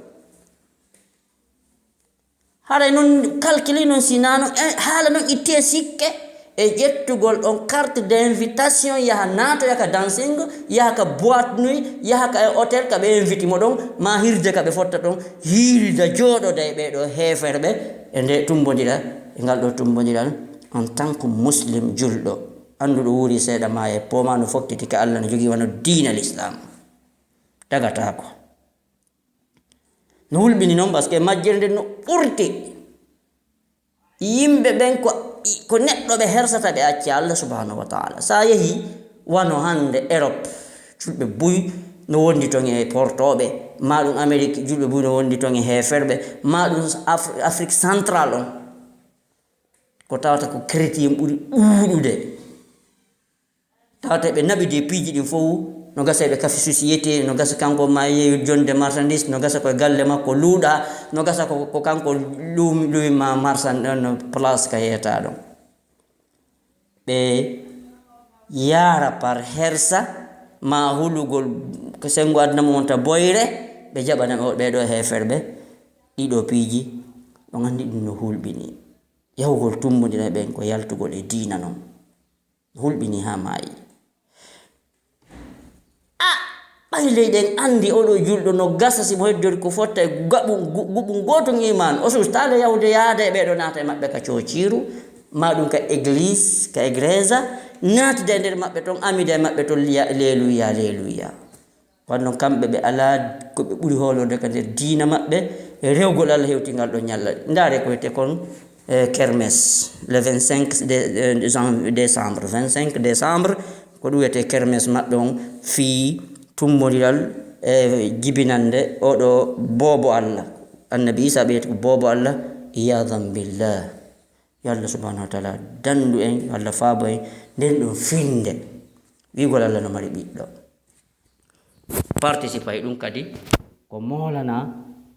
haray noon calculi noon sinano haala noon itte sikke e ƴettugol on carte d'invitation yaha naatoya ka dancing yaha ka boîte nuit yaha ka e hôtel ka ɓe invite mo ɗon ma hirde ka ɓe fotta ɗon hiirda jooɗoda e ɓeɗo heferɓe e nde tumbodira e ngal ɗo tumbodiral en tant que muslim julɗo annduɗo wuuri seeɗa ma e poma no fokkiti ka Allah no jogii wano diina l'islam dagatako no hulɓini noon par ce que majjere nde no ɓurti yimɓe ɓen ko neɗɗo ɓe hersata ɓe acca Allah subhanahu wa taala sa yeehi wano hande Europe julɓe buy no wondi ton e portoɓe maɗum Amérique julɓe buy no wondi ton e heferɓe maɗum Afrique central on ko tawata ko chrétien ɓuri ɗuuɗude tawata ɓe naɓi de piiji ɗin fof no gasa ɓe kafi société no gasa kanko ma yeeyu jonde marchandise no gasa koye galle makko luuɗa no gasa ko kanko luwima no place ka yeyata ɗon ɓe yara par hersa ma hulugol ko sengo adna monta boyre ɓe jaɓana ɓeɗo heferɓe ɗiɗo piiji ɗon andi ɗum no hulɓini yahugol tummodira ɓen ko yaltugol e diina non hulɓini ha maayi. ɓayleyɗen andi oɗo julɗo no gasa simo heddori ko fotta e guɓum gotum iman o sustale yawde yaada e ɓeɗo naata e maɓɓe ka cociru maɗum ka église ka égresa naatide e nder maɓɓe toon amida e maɓɓe toon leluya wanno kamɓe ɓe ala ko ɓe ɓuri hoolode ka nder diina maɓɓe e rewgol Allah hewtingal ɗo ñalla ndaare ko wiyete kon kermes le 25 décembre 25 décembre ko ɗum wiyete kermes maɓɓe on fii tummodiral e jibinande oɗo boobo Allah annabi Isa ɓeyete ko boobo Allah iyadan billah yo Allah subhanahu wa taala dandu en Allah faabo en nden ɗum finde wigol Allah no mari ɓiɗɗo participa e ɗum kadi ko moolana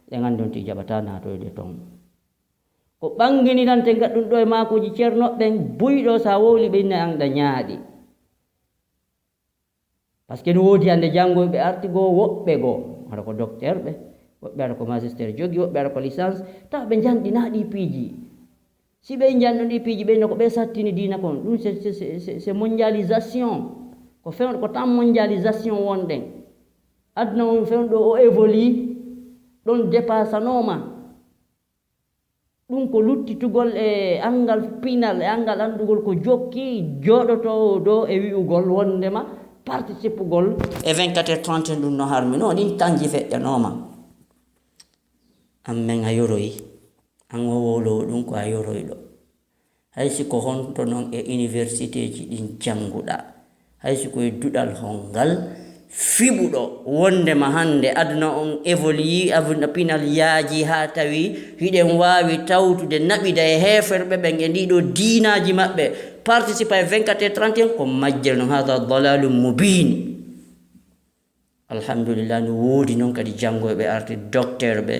e gandonti jaɓata natoyde toon ko ɓanginirante gaɗɗum ɗo e makuji ceernoɓɓen buyɗo sa wowli ɓe inna an ɗa ñaaɗi par ce que no woodi hande janngoɓe arti goo woɓɓe goo ara ko docteur ɓe woɓɓe ara ko magistére jogi woɓɓe ara ko licence taw ɓe janɗinaɗi piiji si ɓe janɗoɗi piiji ɓeyno ko ɓe sattini dina kon ɗum c'est mondialisation ko fewɗo ko tan mondialisation wonɗen aduna on fewɗo o évolue ɗon dépassanoma ɗum ko luttitugol e angal pinal e angal andugol ko jokki joɗoto dow e wi'ugol wondema participe gol e 24h30 ɗum no harmi no ɗin tanji feƴƴanoma ammen a yoroyi an wowolowo ɗum ko a yoroyɗo haysi ko honto noon e université ji ɗin jannguɗa haysi koye duɗal hongal fiɓuɗo wondema hande aduna on évolue aduna pinal yaaji ha tawi hiɗen wawi tawtude naɓida e heferɓe ɓen e ndiɗo diinaji maɓɓe participa e 24h30 ko majjel no hada dalalum mubin alhamdulillah no woodi noon kadi janngoɓe arti docteur ɓe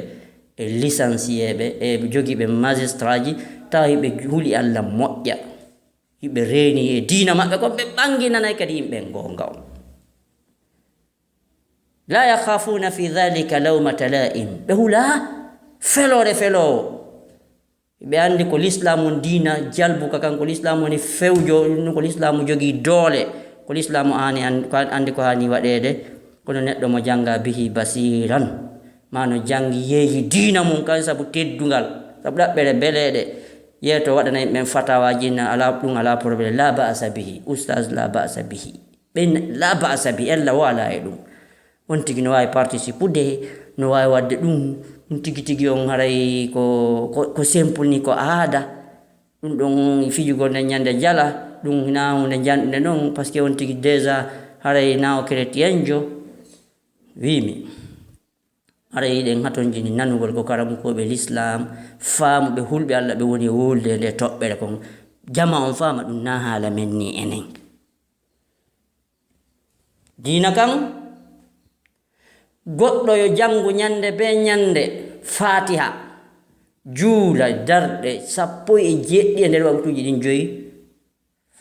e licencié ɓe e jogiiɓe magistrat ji tawa hiɓe huuli Allah moƴƴa hiɓe reeni e diina maɓɓe ko ɓe ɓanginanay kadi yimɓe gonga on la yakhafuna fi dhalika lawmata la'im ɓe hula felore felowo ɓe andi ko l'islamu diina jalbuka kanko l'islamu woni fewjo ko l'islamu jogii doole ko l'islamu andi ko hani waɗede kono neɗɗo mo janga bihi basiran mano jangi yeehi diina mum kan sabu teddungal sabu ɗaɓɓere beleɗe yeeto waɗana yimɓen fatawaji ala ɗum ala probléme la ba'asa bihi oustage la ba'asa bihi ɓen la ba'asa bihi ella wala e ɗum on tigi no wawi participude no wawi wadde ɗum tigi tigi on haray ko simple ni ko aada ɗum ɗon fijugol nde ñande jala ɗum na hunde janɗude noon par ce que on tigi déjà haray na o chrétien jo wimi ara yiɗen haton jini nanugol ko karamukoɓe l'islam faamuɓe hulɓe Allah ɓe woni wolde nde toɓɓere kon jama on faama ɗum na haala men ni enen diina kan goɗɗo yo janngu ñande be ñande fatiha juula darɗe 17 e nder waktuji ɗin 5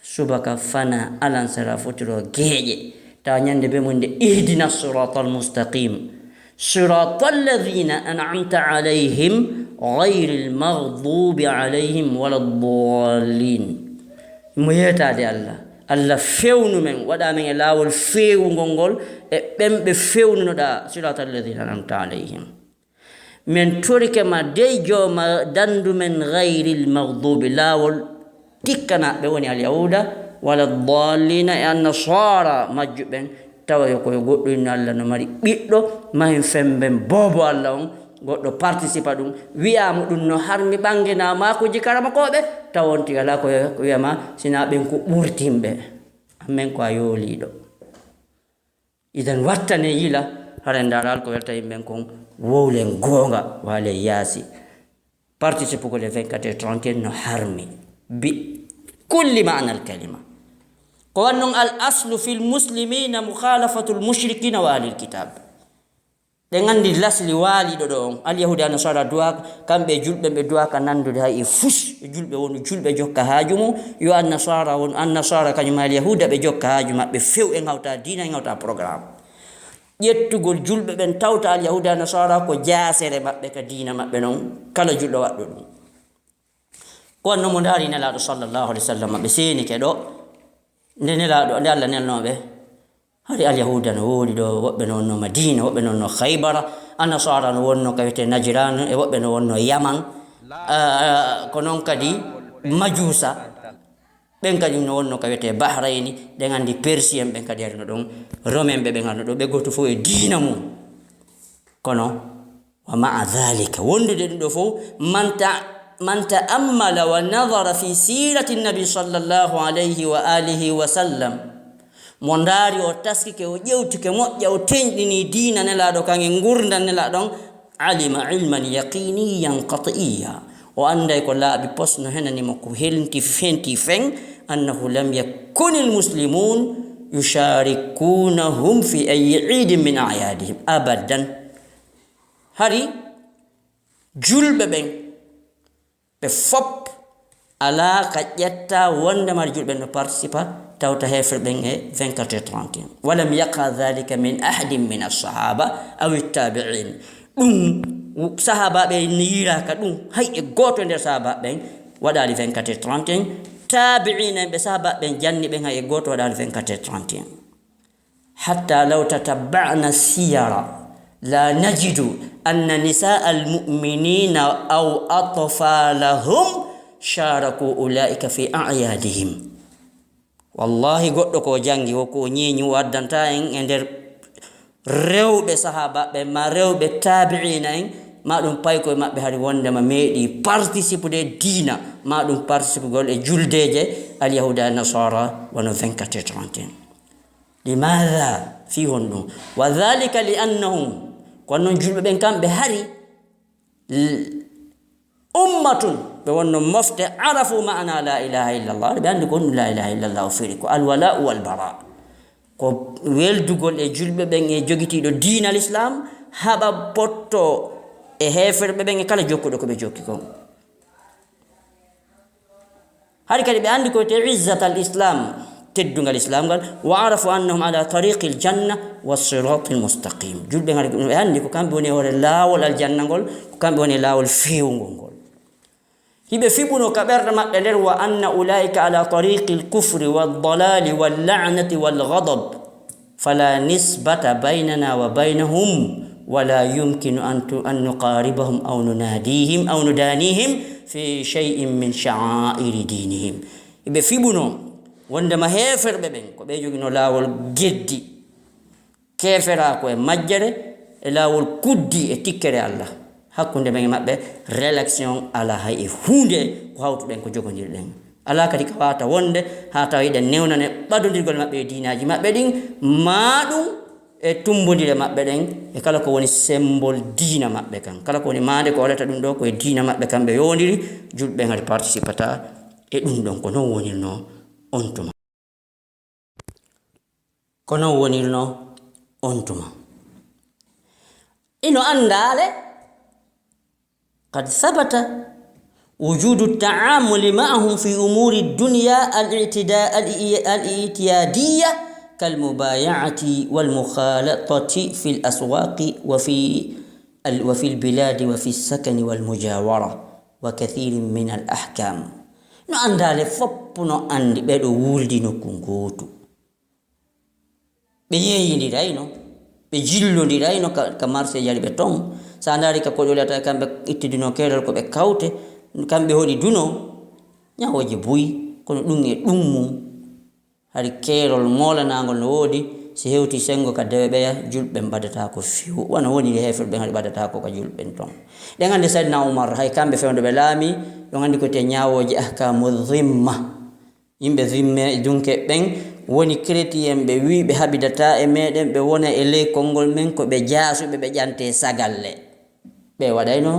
subaka fana alansara fotiro geeƴe tawa ñande be mum nde ihdina sirata almustaqim صراط الذين أنعمت عليهم غير المغضوب عليهم ولا الضالين ميتادي الله فيون من ودا من لاول فيو غونغول بم بفيون دا صراط الذين أنعمت عليهم من ترك ما ديجو ما دندو من غير المغضوب لاول تكنا بوني اليهود ولا الضالين النصارى مجبن tawa ko goɗɗo inna Allah no mari ɓiɗɗo mahen femben bobo Allah on goɗɗo participa ɗum wiyama ɗum no harmi ɓangina makuji karamakoɓe tawonti ala ko wiyama sina ɓen ko ɓurtimɓe amen ko a yooliɗo idan wattane yila hara ndaral ko welta yimɓen kon wowlen gonga wale yaasi participe ko le 24h30 no harmi bi kulli ma'na al kalima ko wannon al aslu fil muslimina mukhalafatul mushrikina wa ahlil kitab ɗe gandi lasli waaliɗo ɗo on al yahudi anasara duwa kamɓe julɓe ɓe duwaka nandude hay e fus julɓe woni julɓe jokka haaju mum yo annasara kañum al yahuda ɓe jokka haaju maɓɓe few en hawta dina en hawta programme ƴettugol julɓe ɓen tawta al yahuda anasara ko jasere maɓɓe ka dina maɓɓe noon kala julɗo waɗɗo ɗum ko no mo ndari nelaɗo sallallahu alaihi wasallam ɓe seni ke ɗo nde nelaɗo nde Allah nelnoɓe hari alyahuda no woodi ɗo woɓɓe no wonno madina woɓɓe no wonno haybara annasara no wonno ka wiyete najran e woɓɓe no wonno yaman ko noon kadi majusa ɓen kadi no wonno ka wiyete bahrayni ɗen andi persien ɓen kadi harino ɗon romain ɓe ɓen harno ɗo ɓe goto fof e diina mum kono wa maa dhalika wondude ɗum ɗo fof man ta'ammala wa nadara fi sirati nabi sallallahu alayhi wa alihi wa sallam mo ndaari o taskike o ƴewtike moƴƴa o teñɗini diina nelaɗo kange gurdan nelaɗon alima ilman yaqiniyan qat'iyya o anday ko laaɓi posno henanimo ko fenti fen annahu lam yakuni almuslimun yusharikunahum fi ayi idin min ayadihim abadan hari julɓe ɓen ɓe fop ala ka ƴetta wondemar julɓe no participa tawta hefre ɓen e 24 et 31 walam yaqa dhalika min ahadin min alsahaba aw ittabi'in ɗum sahabaɓe yiraka ɗum hay e goto nder sahabaɓe ɓen waɗali 24 et 31 tabi'ina ɓe sahabaɓe ɓen janni ɓen hay e goto waɗali 24 et 31 hatta law tatabba'na siyara la najidu anna nisaa almu'minina aw atfalahum sharaku ulaika fi a'yadihim wallahi goɗɗo ko jangi woko ñeñi waddanta en e nder rewɓe sahabaɓe ma rewɓe tabi'ina en ma ɗum pay koye maɓɓe hari wondema meeɗi participude diina ma ɗum participugol e juldeje alyahuda e nasara wono 24 et 31 limadha fi hon ɗum wa dhalika li annahum kono noon julɓe ɓen kamɓe hari ummatun ɓe wonno mofte arafu ma'ana la ilaha illallah ɓe andi ko ɗum la ilaha illallah o firi ko alwala'u walbara ko weldugol e julɓe ɓen e jogitiɗo diina l'islam haɓa potto e heferɓe ɓen e kala jokkuɗo ko ɓe jokki kon hari kadi ɓe andi ko te izzat al islam teddugal islam ngal wa arafu annahum ala tariqi l janna wa sirati l mustaqim julɓe ngari ɓe andi ko kamɓe woni hoore laawol aljanna ngol ko kamɓe woni laawol fewngol ngol hiɓe fiɓuno ka ɓerɗe maɓɓe nder wa anna ulaika ala tariqi l kufri waldalali walla'nati walghadab fala nisbata baynana wa baynahum wala yumkinu an nuqaribahum aw nunadihim aw nudanihim fi shay'in min sha'airi dinihim hiɓe fiɓuno wondema heferɓe ɓen ko ɓe jogino laawol geddi keferako e majjere e laawol kuddi e tikkere Allah hakkunde men e maɓɓe rélaction ala hay e hunde ko hawtuɗen ko jogodirɗen ala kadi ka wata wonde ha tawa yiɗen newnane ɓadodirgol maɓɓe e dinaji maɓɓe ɗin maɗum e tumbodire maɓɓe ɗen e kala ko woni symbole diina maɓɓe kan kala ko woni mande ko walata ɗum ɗo koye diina maɓɓe kamɓe yondiri julɓe gadi participata e ɗum ɗon ko non wonirno on tuma ko non wonirno on tuma ino andale qad thabata wujudu التعامل معهم في أمور الدنيا الاعتيادية كالمبايعة والمخالطة في الأسواق وفي البلاد وفي السكن والمجاورة وكثير من الأحكام no andale foppo no andi ɓeɗo wuldi nokku gootu ɓe yeeyindirayno ɓe jillondirayno ka marché jari ɓe ton sa ndaari ka koƴolata kamɓe ittidino keɗal ko ɓe kawte kamɓe hoɗi duno ñawoje buyi kono ɗum e ɗum mum hari keerol molanagol no woodi si hewti sengo ka dewe ɓeya julɓe mbaɗata ko fiw wona woni heferɓe haɗi ɓaɗata ko ka julɓen ton ɗen andi saydna oumar hay kamɓe fewde ɓe laami ɗon andi ko te ñawoje ahkamu dhimma yimɓe dhimme dunke ɓen woni chrétien ɓe wi ɓe haɓidata e meɗen ɓe wona e ley konngol men ko ɓe jaasuɓe ɓe ƴante sagalle ɓe waɗayno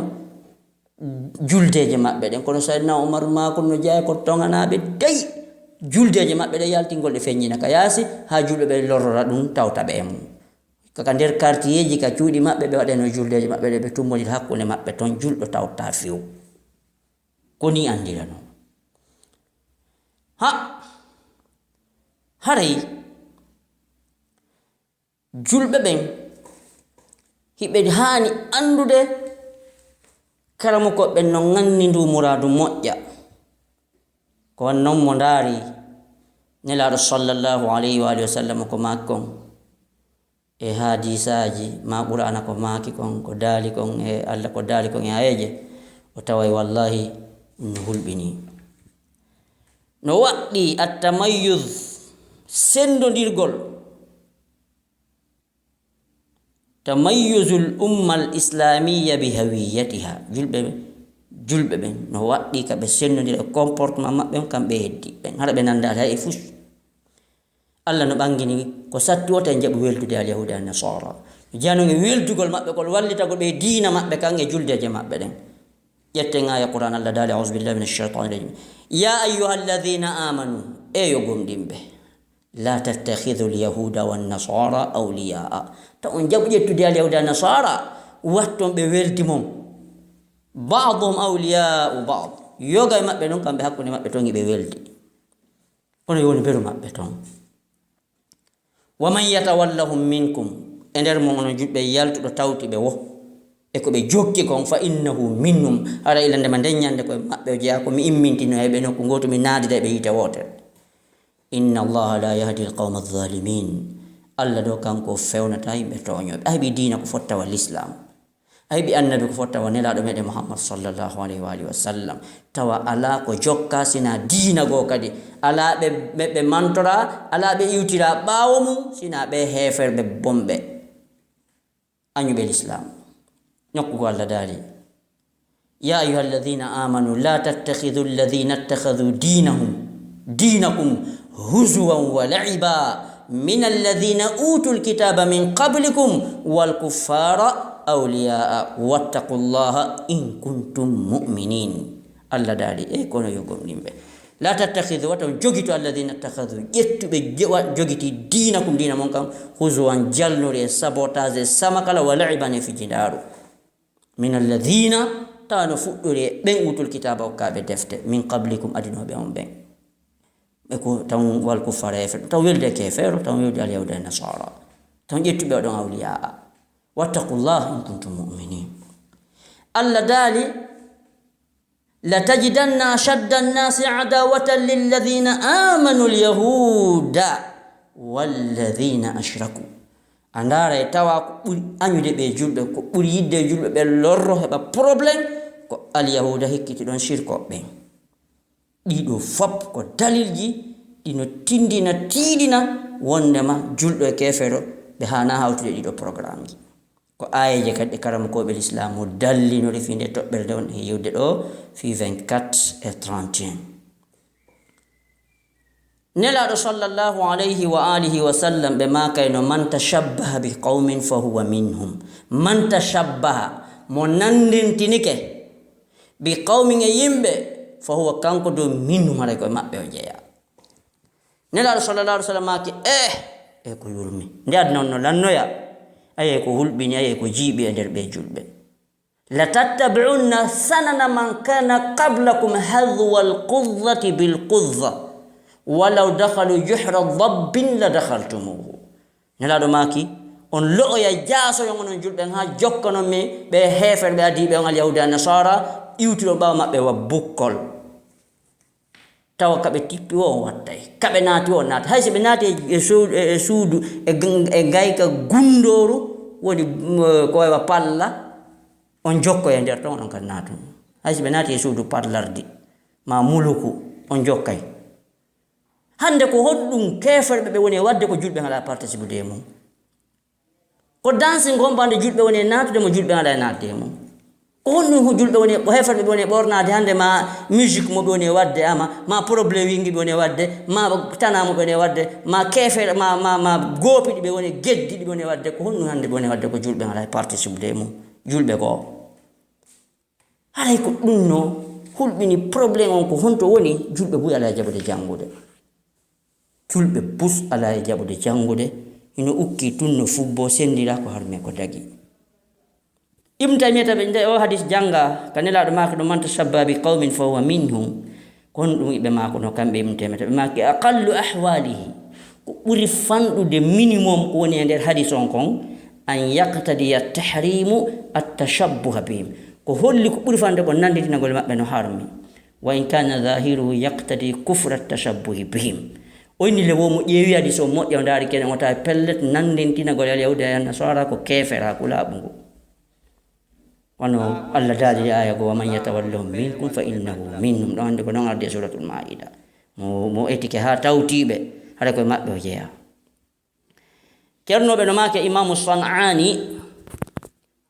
juldeje maɓɓe ɗen kono saydna oumar makol no jeeya ko tonganaɓe dey juldeje maɓɓe ɗe yaltingol ɗe feññina ka yaasi ha julɓe ɓe lorrora ɗum tawtaɓe e mum kaka nder quartier ji ka cuuɗi maɓɓe ɓe waɗeno juldeje maɓɓe ɗe ɓe tummodir hakkunde maɓɓe ton julɗo tawta few koni andirano haray julɓe ɓen hiɓe haani andude karamo koɓɓe no ganni ndu muradu moƴƴa ko non mo ndari nelaɗo sallallahu alayhi wa alihi wa sallam ko makkon e hadisaji ma qur'ana ko maki kon ko dali kon e Allah ko dali kon e ayeje o taway wallahi no hulɓini no waɗɗi attamayyuz sendodirgol tamayyuzul umma al islamiyya bi hawiyatiha julɓe ɓen no waɗɗi ka ɓe sendodira comportement maɓɓe kamɓe heddi ɓen haɗa ɓe nandata e fus Allah no ɓangini ko satti wota jaɓu weldude al yahuda an nasara janoge weldugol maɓɓe kol wallitago ɓe diina maɓɓe kan e juldeje maɓɓe ɗen ƴetten aya qur'an Allah dali auzu billahi minash shaitani rajim ya ayyuha alladhina amanu eyo gomɗinɓe la tattakhidhu al yahuda wan nasara awliyaa ta on jaɓu ƴettude al yahuda an nasara watton ɓe weldi mom ba'dhum awliya'u ba'd yoga e maɓɓe non kamɓe hakkunde maɓɓe ton ɓe weldi kono yoni beru maɓɓe ton wa man yatawallahum minkum e nder mon ono julɓe yaltuɗo tawti ɓe wo e ko ɓe jokki kon fa innahu minnum ara ila ndema ndeññande koye maɓɓe o jeeya ko mi immintino heɓe nokku goto mi naadida ɓe yiite wotere inna allaha la yahdi alqawma alzalimin Allah ɗo kanko fewnata yimɓe toñoɓe a heeɓi diina ko fottawa l'islam a heeɓi annabi ko fottawa nelaɗo meɗen muhammad sallllahu alayhi wa alihi wa sallam tawa ala ko jokka sina diina goo kadi ala ɓe mantora ala ɓe iwtira ɓaawo mum sina ɓe heeferɓe bomɓe añuɓe l'islam nokkugo Allah daali ya ayuha alladhina amanu la tattakhidhu alladhina ittakhadhu dinakum huzuwan wa la'iba min alladhina utul kitaba min qablikum wal kuffara awliyaa wattaqullaha in kuntum mu'minin Allah daali e kono yo gomɗinɓe la tattakhidhu wata jogito alladhina ittakhadhu ƴettuɓe jogiti dinakum dina mon kam huzuwan jalnori e sabotage e samakala wa la'iban e fijindaru min alladhina tano fuɗɗori e ɓen utul kitaba hokkaɓe defte min qablikum adinoɓe on ɓen ɓe ko tan wal kuffara efe taw welde kefero taw welde al yahuda e nasara tan ƴettuɓe oɗon awliyaa wattaqullah in kuntum mu'minin Allah daali latajidanna ashadda annasi adawatan lilladhina amanu alyahuda walladhina ashraku andara e tawa ko ɓuri añude ɓe julɓe ko ɓuri yidde julɓe ɓe lorro heɓa probléme ko alyahuda hikkiti ɗon shirkoɓe ɓen ɗiɗo fop ko dalilji ɗino tindina tiiɗina wondema julɗo e kefero ɓe hana hawtude ɗiɗo programme ji ko ayeje kadi karamokoɓe l'islam o dallinori fi nde toɓɓerde on e yewde ɗo fi 24 et 31 nelaɗo sallllahu alayhi wa alihi wa sallam ɓe makayno man tashabbaha bi qawmin fa huwa minhum man tashabbaha mo nandintinike bi qawmin e yimɓe fa huwa kanko do minhum haray koye maɓɓe o jeeya nelaɗo sallallahu alih w sallam maki e ko yurmi nde adna on no lannoya aye ko hulɓini aye ko jiiɓi e nder ɓe julɓe la tattabi'unna sanana man kana qablakum hadwa alqudzati bilqudza walaw dakhalu juhra dabbin la dakhaltumuhu nelaɗo maki on lo'oya jaasoyon onon julɓen ha jokkanon mi ɓe heefer ɓe adiɓe on alyahuda nasara iwtiro ɓawa maɓɓe wa bukkol tawa kaɓe tippi o wattay kaɓe naati o naata hay so ɓe naati e suudu e gayka gundoru woni ko wawa palla on jokkoy e nder ton onon kadi naatu hay so ɓe naati e suudu parlardi ma muluku on jokkay hande ko hoɗɗum keferɓe ɓe woni e wadde ko julɓe ngala participude e mum ko dansi gombande julɓe woni e natude mo julɓe ngala e natde e mum ko honɗum julɓe woni heferɓe ɓe woni e ɓornade hande ma musique mo ɓe woni e wadde ama ma probléme wingi ɓe woni e wadde ma tanamo ɓe woni e wadde ma kefere ma goopiɗi ɓe woni e geddiɗi ɓe woni e wadde ko honɗum hande ɓe woni e wadde ko julɓe ngala e participude e mum julɓe goo haray ko ɗum no hulɓini probléme on ko honto woni julɓe buy ala e jaɓude janngude julɓe bus ala e jaɓude janngude ino ukki tun no fubbo sendira ko harme ko dagi ibn taymiyata ɓe nde o hadis janga ka nelaɗo mako ɗo man tashabba bi qawmin fa huwa minhum ko honɗum yiɓe mako no kamɓe ibn taymiyata ɓe maki aqallu ahwalihi ko ɓuri fanɗude minimum ko woni e nder hadis on kon an yaqtadiya tahrimu attashabbuha bihim ko holli ko ɓuri fande ko nanditinagol maɓɓe no harmi wa in kana dhahiruhu yaqtadi kufra tashabbuhi bihim. Oni le womo ƴeewi adi so moƴƴa ndaari kene wota pellet nandintinagol yahuda e nasara ko kefere ha kulaaɓungu wono allah daali aya go waman yatawallahum minkum fa innahu minhum. ɗon hannde ko noon ardi e suratul maida mo etike ha tawtiɓe haɗa koye maɓɓe o jeeya. ceernoɓe no maake imamu san'ani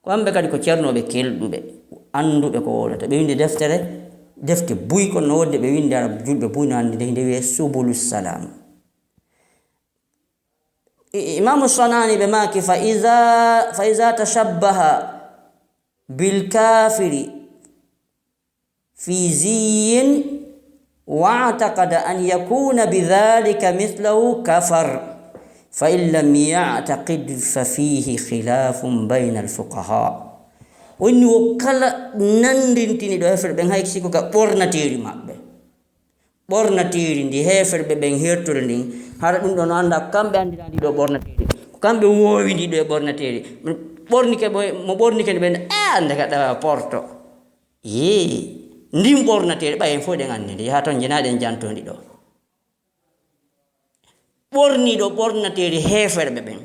ko hamɓe kadi ko ceernoɓe kelɗuɓe annduɓe ko wolata. ɓe windi defte buy kono no wodde ɓe windi ara julɓe buy no anndi nde wiye subulu salam. imamu san'ani ɓe maaki fa iza tashabbaha bilkafiri fi ziyin واعتقد أن يكون بذلك مثله كفر فإن لم يعتقد ففيه خلاف بين الفقهاء. وإنه وكلا نندنتني دو هفر بن هايك سيكو كبورنا تيري مابه بورنا تيري دي هفر بن هيرتور دي هارا دون دون عندك كم بأندي دو بورنا تيري كم بووي دي دو بورنا تيري بورني كبوي مو بورني كنبين عندك كتا بورتو ndim ɓornateɗe ɓayen fof ɗen anndi nde yaha toon jenaɗen jantondi ɗo ɓorniɗo ɓornateɗe heferɓe ɓen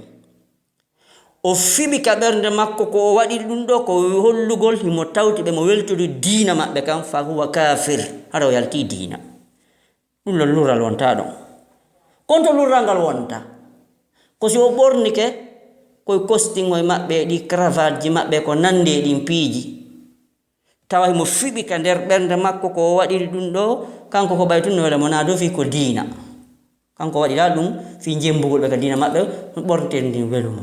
o fiɓi ka ɓernde makko ko o waɗi ɗum ɗo ko hollugol himo tawti ɓe mo weltori diina maɓɓe kam fa huwa kafir hara o yalti diina. ɗum lo lural wonta ɗon konto lurral ngal wonta ko si o ɓornike koye costingoye maɓɓe ɗi cravate ji maɓɓe ko nandi e ɗin piiji tawa mo fiɓi ka nder ɓernde makko ko waɗiri ɗum ɗo kanko ko ɓay tun no wela mo na do fi ko diina kanko waɗira ɗum fi jembugol ɓe ka diina maɓɓe ɓorneteri ndin welumo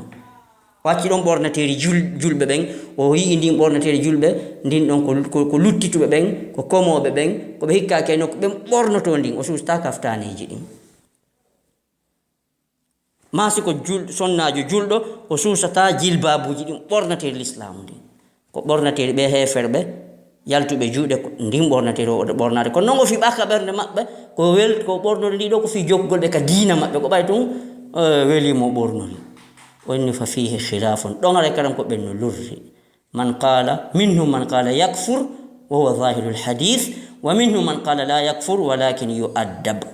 wacci ɗon ɓorneteri julɓe ɓen o yii ndin ɓorneteri julɓe ndin ɗon ko luttituɓe ɓen ko komoɓe ɓen ko ɓe hikkake no ko ɓen ɓornoto ndin o susta kaftaneji ɗin masi ko sonnajo julɗo o susata jilbabuji ɗin ɓorneteri l'islam ndin ko ɓorneteri ɓe heferɓe yaltuɓe juuɗe ndin ɓornateri o ɓornade kono noon o fi ɓaka ɓernde maɓɓe ko ɓornode ndi ɗo ko fi joggol ɓe ka diina maɓɓe ko ɓay tun welimo ɓornori wonni fa fihi khilafun ɗon ara karam ko ɓen no lurri minhum man qala yakfur wa huwa zahiru lhadith wa minhum man qala la yakfur walakin yu'addab.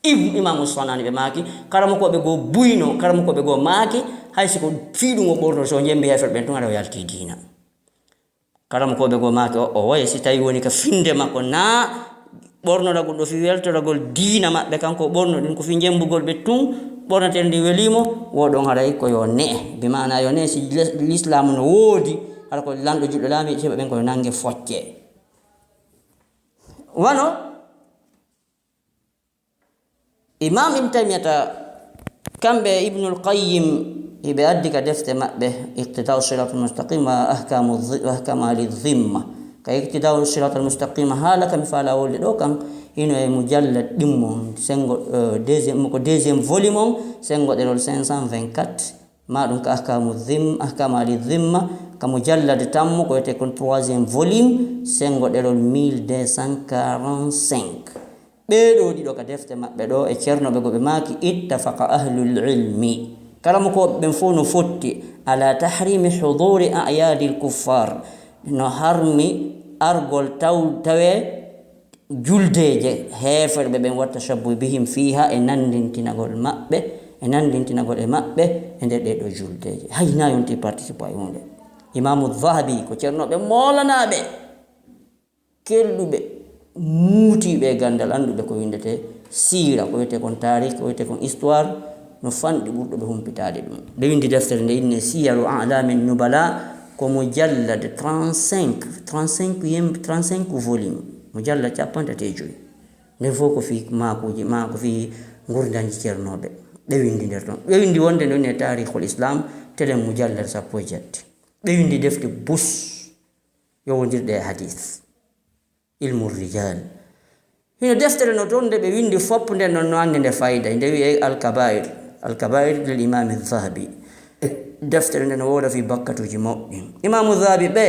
imamu sanani ɓe maaki karamo koɓe go buyno karamo koɓe go maaki haysi ko fiiɗum o ɓornode so jembi hefer ɓen tun ara o yalti diina karam ko ɓe go maake o waye si tawi woni ka finde makko na ɓornodagol ɗo fi weltoragol diina maɓɓe kanko ɓorno ɗin ko fi jembugol ɓe tun ɓornatere ndi welimo woɗon haray ko yo ne'e bi mana yo ne'e si l'islam no woodi hara ko lanɗo juɗɗo laami heɓa ɓen koyo nangue focce wano imam ibn taymiyata kamɓe ibnul qayyim iɓe addi ka defte maɓɓe iqtidau sirat almustaqim wa ahkamu ahli dhimma ka iqtidau sirat almustaqima haala kam faala wolde ɗo kam hino e mujallad ɗimmo sengo deuxiéme volume on sengo ɗerol 524 ma ɗum ka ahkamu ahli dhimma ka mujallad tammo ko wiyete kon troisiéme volume sengo ɗerol 1245 ɓeɗo ɗiɗo ka defte maɓɓe ɗo e ceernoɓe go ɓe maaki ittafaqa ahlul ilmi kala ko ɓen fof no fotti ala tahrimi huduri ayadi lkuffar no harmi argol tawe juldeje heferɓe ɓen watta shabbu bihim fiha e nandintinagol maɓɓe e maɓɓe e nder ɗeɗo juldeje hayna yonti participe e hunde. imamu dhahabi ko ceernoɓe molanaɓe kelɗuɓe muutiɓe gandal anduɓe ko windete sira ko wiyete kon tarik ko wiyete kon histoire no fanɗi ɓurɗo ɓe humpitade ɗum ɓe windi deftere nde inne siyaru alamin nubala ko mujallad 35 volume mujallad 35 nden fof ko fi makuji ma ko fi gurdanji ceernoɓe ɓe windi nder ɗon ɓe windi wonde nde woni tarikhul islam telen mujallad 17 ɓe windi defte bus yowodirɗe e hadith ilmu rijal hino deftere no toon nde ɓe windi fopp nden noon no anndi nde fayida nde wiye alkabair lil imami dhahabi deftere nde no wooda fi bakkatuji mawɗi imamu dhahabi ɓe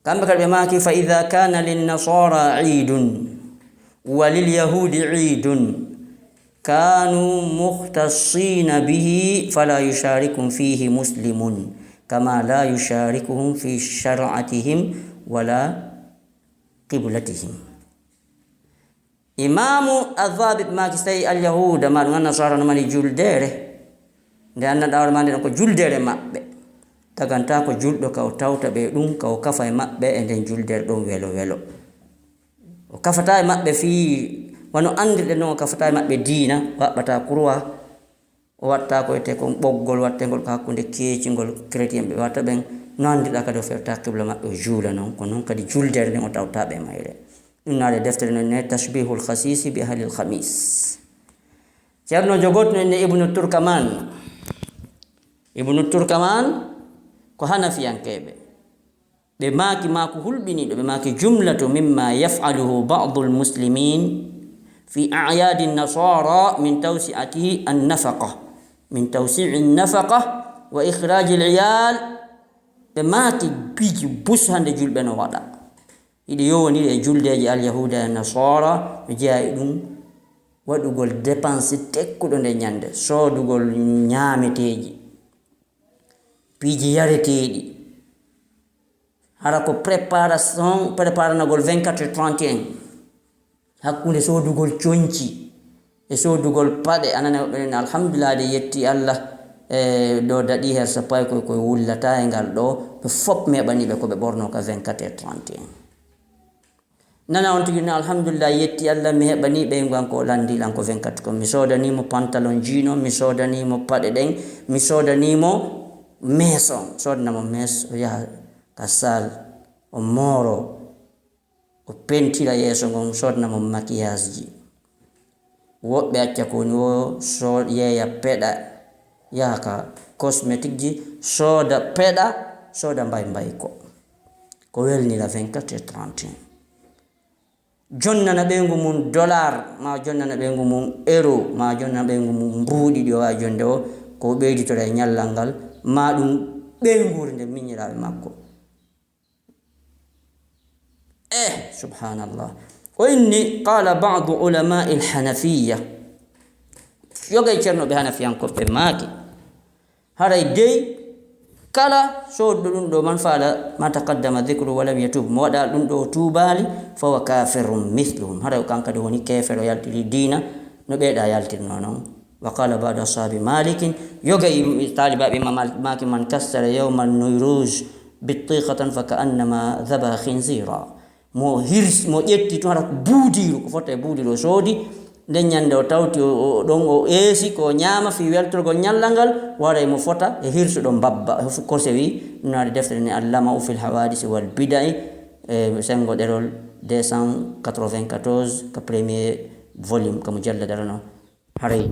kamɓe kadi ɓe maaki fa ida kana linnasara idun wa lilyahudi idun kanu mukhtasina bihi fala yusharikum fihi muslimun kama la yusharikuhum fi shar'atihim wala qiblatihim. Imamu Adhabit maki stay al-Yahuda ma ɗum annasara no mani juldere nde annanɗawol ma nde ɗon ko juldere maɓɓe taganta ko julɗo ka o tawta ɓe ɗum ka o kafa e maɓɓe e nden juldere ɗon welo welo o kafata e maɓɓe fii wano andirɗe noon o kafata e maɓɓe diina o haɓɓata kurwa o watta ko wiyete kon ɓoggol wattengol ko hakkunde keecingol chrétien ɓe watta ɓen no andirɗa kadi o ferta qibla maɓɓe o juula noon ko noon kadi juldere nden o tawtaɓe mayre ɗum naade deftere non ne tashbihul khasisi bi ahlil khamis. ceerno jogotno ene ibnu turkaman ko hanafiyankeɓe ɓe maaki maako hulɓiniɗo ɓe maaki jumlatu mimma yaf'aluhu ba'du almuslimin fi a'yadi an-nasara min tawsi'ati an-nafaqa min tawsi'i an-nafaqa wa ikhraji al-'iyal ɓe maaki biji bushande julɓe no waɗa yiɗi yowondiri e juldeji al-yahuda e nasara ɓe jeeya ɗum waɗugol dépense tekkuɗo nde ñande soodugol ñaameteji piiji yareteeɗi hara ko préparanagol 24 hakkunde soodugol coñci e soodugol paɗe anane ɓenen alhamdulillah de yetti allah ɗo daɗi her sappo e koye wullata e ngal ɗo ɓe fop meɓaniɓe koɓe ɓorno ka 24 et 31 nana on tigi no alhamdulillah yetti allah mi heɓani ɓe ngan ko landilan ko 24 ko mi sodanimo pantalon jino mi sodanimo paɗe ɗen mi sodanimo meson sodanamo mes o yaha ka sal o mooro o pentira yeeso ngon sodanamo maquillage ji woɓɓe acca koni o so yeeya peɗa yaha ka cosmétique ji soda peɗa soda mbay ko welnira 24 et 31 jonnana ɓeygu mum dollar ma jonnana ɓeygu mum euro ma jonnana ɓeygu mum mbuuɗi ɗi o wawi jonde o ko ɓeyditora e ñallal ngal ma ɗum ɓeygure nde miñiraɓe makko subhanallah o inni qala ba'du ulamai alhanafiya yogay ceernoɓe hanafiyankoɓe maaki haray dey kala soodɗo ɗum ɗo man faala ma taqaddama dhicru walam yatub mo waɗa ɗum ɗo tuubali fawa kafirun mithluhum haray kankadi woni kefere o yaltiri diina no ɓeeɗa yaltirno noon wa qala ba'du ashabi malikin yogay talibaɓe maki man kassara yawma nuyruj bittiqatan fa kaannama dhaba khinzira mo ƴetti to hara buudiru ko fotta e buudiru o soodi nden ñande o tawti ɗon o eesi ko ñaama fi weltorgol ñallal ngal waray mo fota e hirsuɗo mbabba ko sewi ɗumnaade deftere ne allama fil hawadisi wal bidai sengo ɗerol 294 ka premier volume ka mujalladara no haray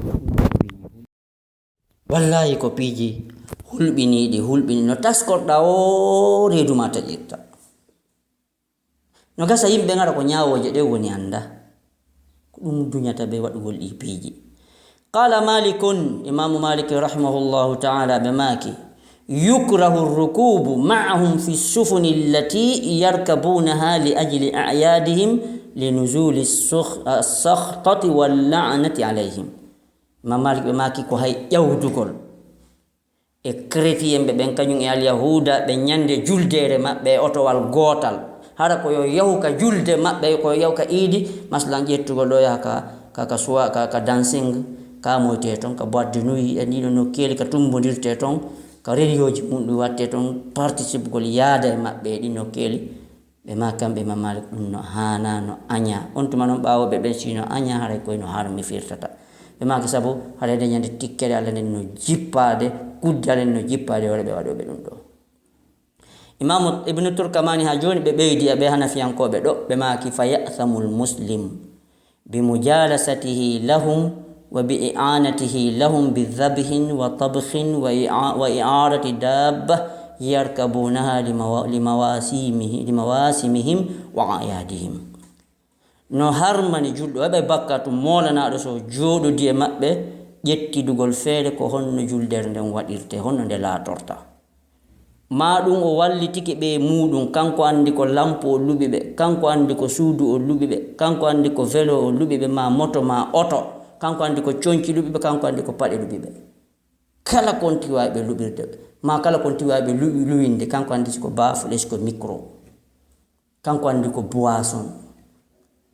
wallahi ko piiji hulɓini no taskorɗa o reedu ma taƴirta no gasa yimɓe ngara ko ñawoje ɗe woni anda ɗum duñata ɓe waɗugol ɗi piiji qala malikun imamu maliki rahimahullahu taala ɓe maaki yukrahu rukubu ma'ahum fi sufuni allati yarkabunaha li ajli a'yadihim linuzuli as-sakhtati wal la'nati alayhim imam malik ɓe maaki ko hay ƴawdugol e chrétien ɓe ɓen kañum e alyahuda ɓe ñande juldere maɓɓe e otowal gootal hara ko yo yahu ka julde maɓɓe ko yahu ka iidi maslan ƴettugol ɗo yaha ka suwa ka dancing ka moyte toon ka boîte de nuit e ɗiɗo nokkeeli ka tumbodirte toon ka réunion ji mum ɗum watte toon participe gol yaada e maɓɓe e ɗi nokkeeli ɓe ma kamɓe ma malik ɗum no hana no aña on tuma noon ɓawoɓe ɓen sino aña haray koye no harmi firtata ɓe maki sabu haɗa de ñande tikkere allah nden no jippade kudde allah nden no jippade wala ɓe waɗoɓe ɗum ɗo imamu ibnu turkamani ha joni ɓe ɓeydi ɓe hanafiyankoɓe ɗo ɓe maki fa ya'thamu lmuslim bimujalasatihi lahum wa bi'anatihi lahum bidhabhin wa tabkhin wa i'arati dabba yarkabunaha limawasimihim wa ayadihim no harmani julɗo heɓa bakka to molanaɗo so jooɗodi e maɓɓe ƴettidugol feere ko honno juldere nden waɗirte honno nde laatorta ma ɗum o wallitike ɓe muɗum kanko andi ko lampo o luɓi ɓe kanko andi ko suudu o luɓi ɓe kanko andi ko vélo o luɓi ɓe ma moto ma oto kanko andi ko coñci luɓi ɓe kanko andi ko paɗe luɓi ɓe kala kon tiwawi ɓe luɓirde ɓe ma kala kon tiwawi ɓe luwinde kanko andi siko bafule siko micro kanko andi ko boisson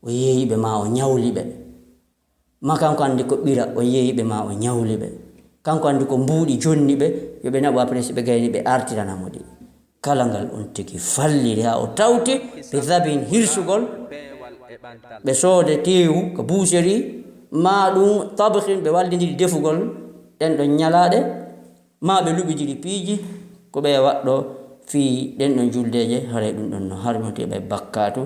o yeeyiɓe ma o ñawliɓe ma kanko andi ko ɓira o yeeyiɓe ma o ñawliɓe kanko andi ko mbuuɗi jonni ɓe yoɓe naɓo après si ɓe gayni ɓe artiranamo ɗi kala ngal on tigi falliri ha o tawti ɓe dabin hirsugol ɓe soode tewu ko boucherie ma ɗum tabhin ɓe wallidiri defugol ɗen ɗon ñalaɗe ma ɓe luɓidiri piiji ko ɓe waɗɗo fi ɗen ɗon juldeje haray ɗum ɗon no harmoteɓe bakkatu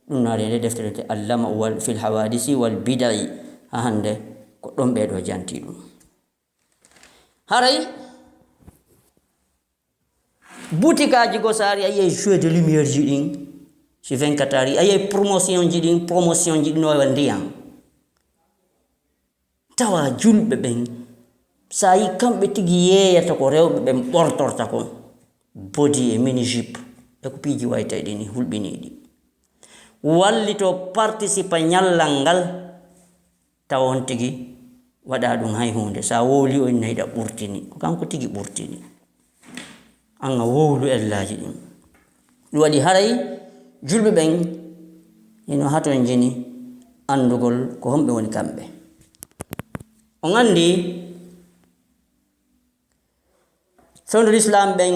ɗum naari nde deftere te allama wal fil hawadisi wal bidai ha hande ko ɗon ɓeɗo janti ɗum haray boutikaji go sari ayiyay jeu de lumière ji ɗin si 24 heures ayiyay promotion ji ɗin no wawa ndiyam tawa julɓe ɓen sa yi kamɓe tigi yeeyata ko rewɓe ɓen ɓortorta kon body e mini jupe e ko piiji waytay ɗini hulɓiniɗi wallito participa ñallal ngal tawa on tigi waɗa ɗum hay hunde sa wowli on nayiɗa ɓurtini ko kanko tigi ɓurtini an a wowlu ellaji ɗin ɗum waɗi haray julɓe ɓen ino haton jini andugol ko homɓe woni kamɓe on andi fewndol islam ɓen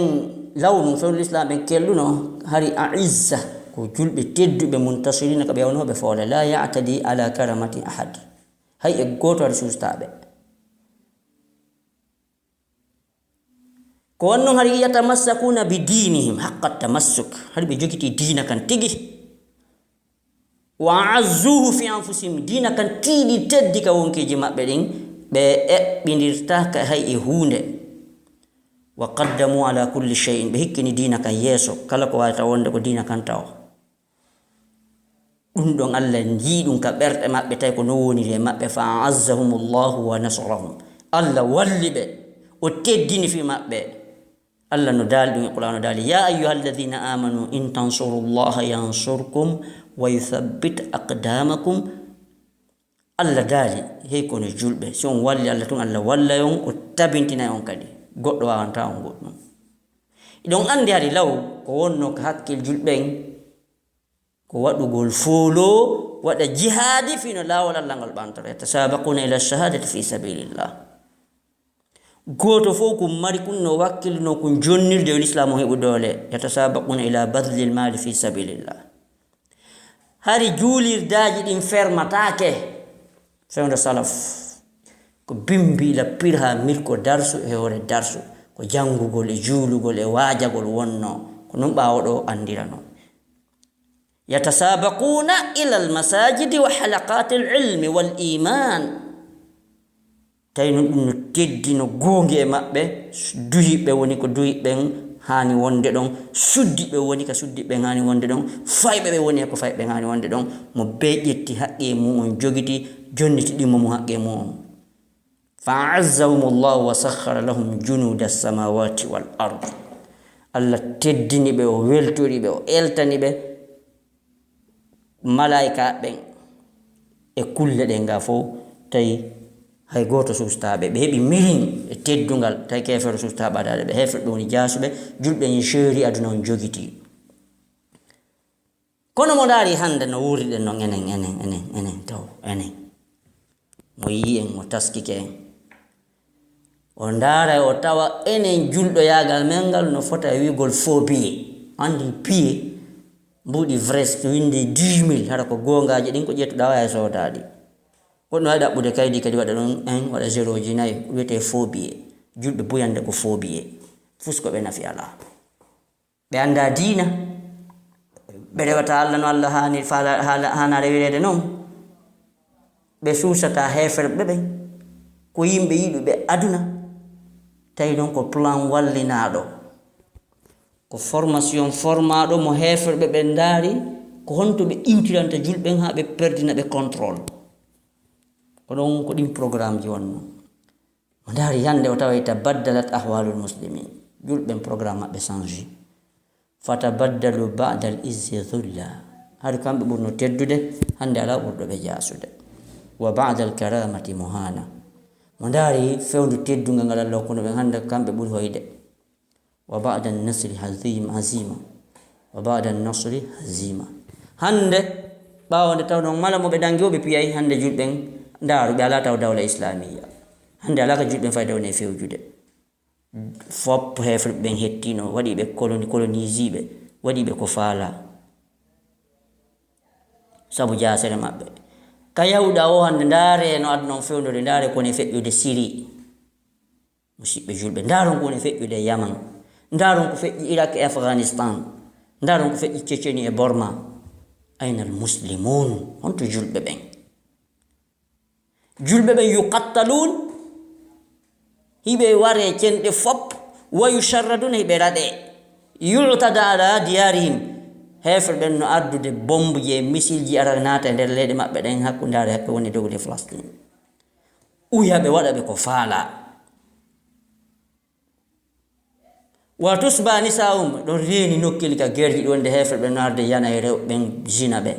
lawnu fewndol islam ɓen kelluno hari aizza ko julɓe tedduɓe muntasirina ko ɓewnoɓe foole la yatadi ala karamati ahad hay e goto aɗa sustaɓe ko wonnon hari yatamassakuna bi dinihim haqqa tamassuk hari ɓe jogiti dina kan tigi wa azzuhu fi anfusihim dina kan tiiɗi teddi ka wonkeji maɓɓe ɗin ɓe eɓɓidirtaka hay e hunde wa qaddamu ala kulli shay'in ɓe hikkini dina kan yeeso kala ko wawata wonde ko dina kan taw ɗum ɗon allah jiiɗum ka ɓerɗe maɓɓe tawi ko no woniri e maɓɓe fa azzahumullahu wa nasrahum allah walli ɓe o teddini fi maɓɓe allah no daali ɗum e qur'an no daali ya ayyuha alladhina amanu in tansurullaha yansurkum wa yuthabbit aqdamakum allah daali hey kono julɓe si on walli allah tun allah walla on o tabintina on kadi goɗɗo wawanta on goɗɗum iɗon andi hari law ko wonno ko hakkil julɓen ko waɗugol foolo waɗa jihadi fino laawol allah ngol ɓantoro yatasabaquna ila shahadati fi sabilillah goto fof ko mari kun no wakkilino ko jonnirde on islam o heɓu doole yatasabaquna ila badlil mali fi sabilillah hari juulirdaji ɗin fermatake fewndo salaf ko bimbi ila pirha milko darsu e hoore darsu ko jangugol e juulugol e waajagol wonno ko non ɓawoɗo andirano yatasabaquna ila almasajidi wa halaqati alilmi wal iman tawi non ɗum no teddi no goongi e maɓɓe duyiɓe woni ko duyiɓen hani wonde ɗon suddiɓe woni ka suddiɓen hani wonde ɗon fayɓe ɓe woni ko fayɓe hani wonde ɗon mo be ƴetti haqqe mum on jogiti jonniti ɗimmo mum haqqe mum on fa azzahum llahu wa sahara lahum junuda alsamawati wal ard allah teddini ɓe o weltori ɓe o eltani ɓe malaika ɓen e kulle ɗen ga fof tawi hay goto sustaɓe ɓe heeɓi mirin e teddungal tawi kefere sustaɓe aɗaɗe ɓe hefre ɓe woni jasuɓe julɓe en jeeri aduna on jogiti kono mo daari hande no wuriɗen noon enen taw enen mo yi en mo taskike en o ndaara o tawa enen julɗoyagal men ngal no fota wigol faux billet andi piye mbuɗi vres to windi 10 000 hara ko gongaji ɗin ko ƴettuɗa wawi sodaɗi woɗno wawi ɗaɓɓude kaydi kadi waɗa ɗon 1 waɗa 0 ji 4 wiyete faux billet julɓe buyande ko faux billet fusko ɓe nafi ala ɓe anda diina ɓe rewata allah no allah hana rewirede noon ɓe suusata heferɓe ɓen ko yimɓe yiɗuɓe aduna tawi noon ko plan wallinaɗo ko formation formaɗo mo heferɓe ɓe ndaari ko honto ɓe iwtiranta julɓen ha ɓe perdina ɓe contrôle ko ɗon ko ɗin programme ji wonno mo ndaari hande o tawa tabaddalat ahwalul muslimin julɓen programme maɓɓe change fatabaddalu bada al izzi dhulla haɗi kamɓe ɓurno teddude hande ala ɓurɗo ɓe jasude wa bada al karamati muhana mo ndaari fewndu teddungal ngal allah kono ɓen hande kamɓe ɓuri hoyde wa bada an nasri hazima wa ba'da an-nasri hazima. Hande ɓawonde taw non mala mo ɓe dangi o ɓe piyay hande julɓen ndaaru ɓe ala taw dawla islamiyya. Hande alaka julɓen fay dawne fewjude fop hefre ɓen hettino waɗi ɓe colonise ɓe waɗi ɓe ko faala sabu jasere maɓɓe. Ka yahuɗa o hande ndaare no aduna on fewndode, ndaare kone feƴƴude Syrie musidɓe julɓe, ndaaron kone feƴƴude Yaman, ndaaron ko feƴƴi Iraq e Afghanistan, ndaaron ko feƴƴi Tchétchénie e Burma. Ayna almuslimun, honto julɓe ɓen? Julɓe ɓen yuqattalun, hiɓe ware cenɗe fop, wa yusharraduna hiɓe raɗe, yu'tada ala diyarihim, hefre ɓen no ardude bombe je missile ji ara naata e nder leyɗe maɓɓe ɗen hakkundare hakke woni dogde Palestine. Uya ɓe waɗa ɓe ko faala. Wa tusba nisa'um, ɗon reeni nokkeli ka gerji ɗon nde hefre ɓen no arde yana e rewɓen zina ɓe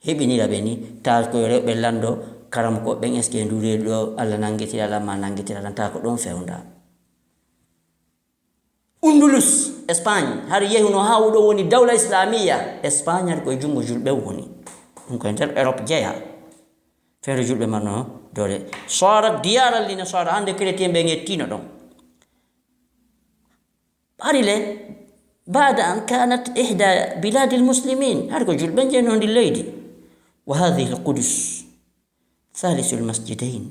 heɓinira ɓe ni ta koye rewɓe lando karam ko ɓen est ce que ndu reedu ɗo Allah nangitira lamma nangitira tan ta ko ɗon fewnda. Undulus Espagne har yehi no ha ɗo woni dawla islamiyya. Espagne har koye jungo julɓe woni ɗum koye nder Europe jeeya feere julɓe marno dole sarat diyaral li nasara. Hande chrétien ɓe ngettino ɗon harile bada an kanat ihda biladi almuslimin, har ko julɓe jeenondi leydi. Wa hadhihi alqudus ثالث المسجدين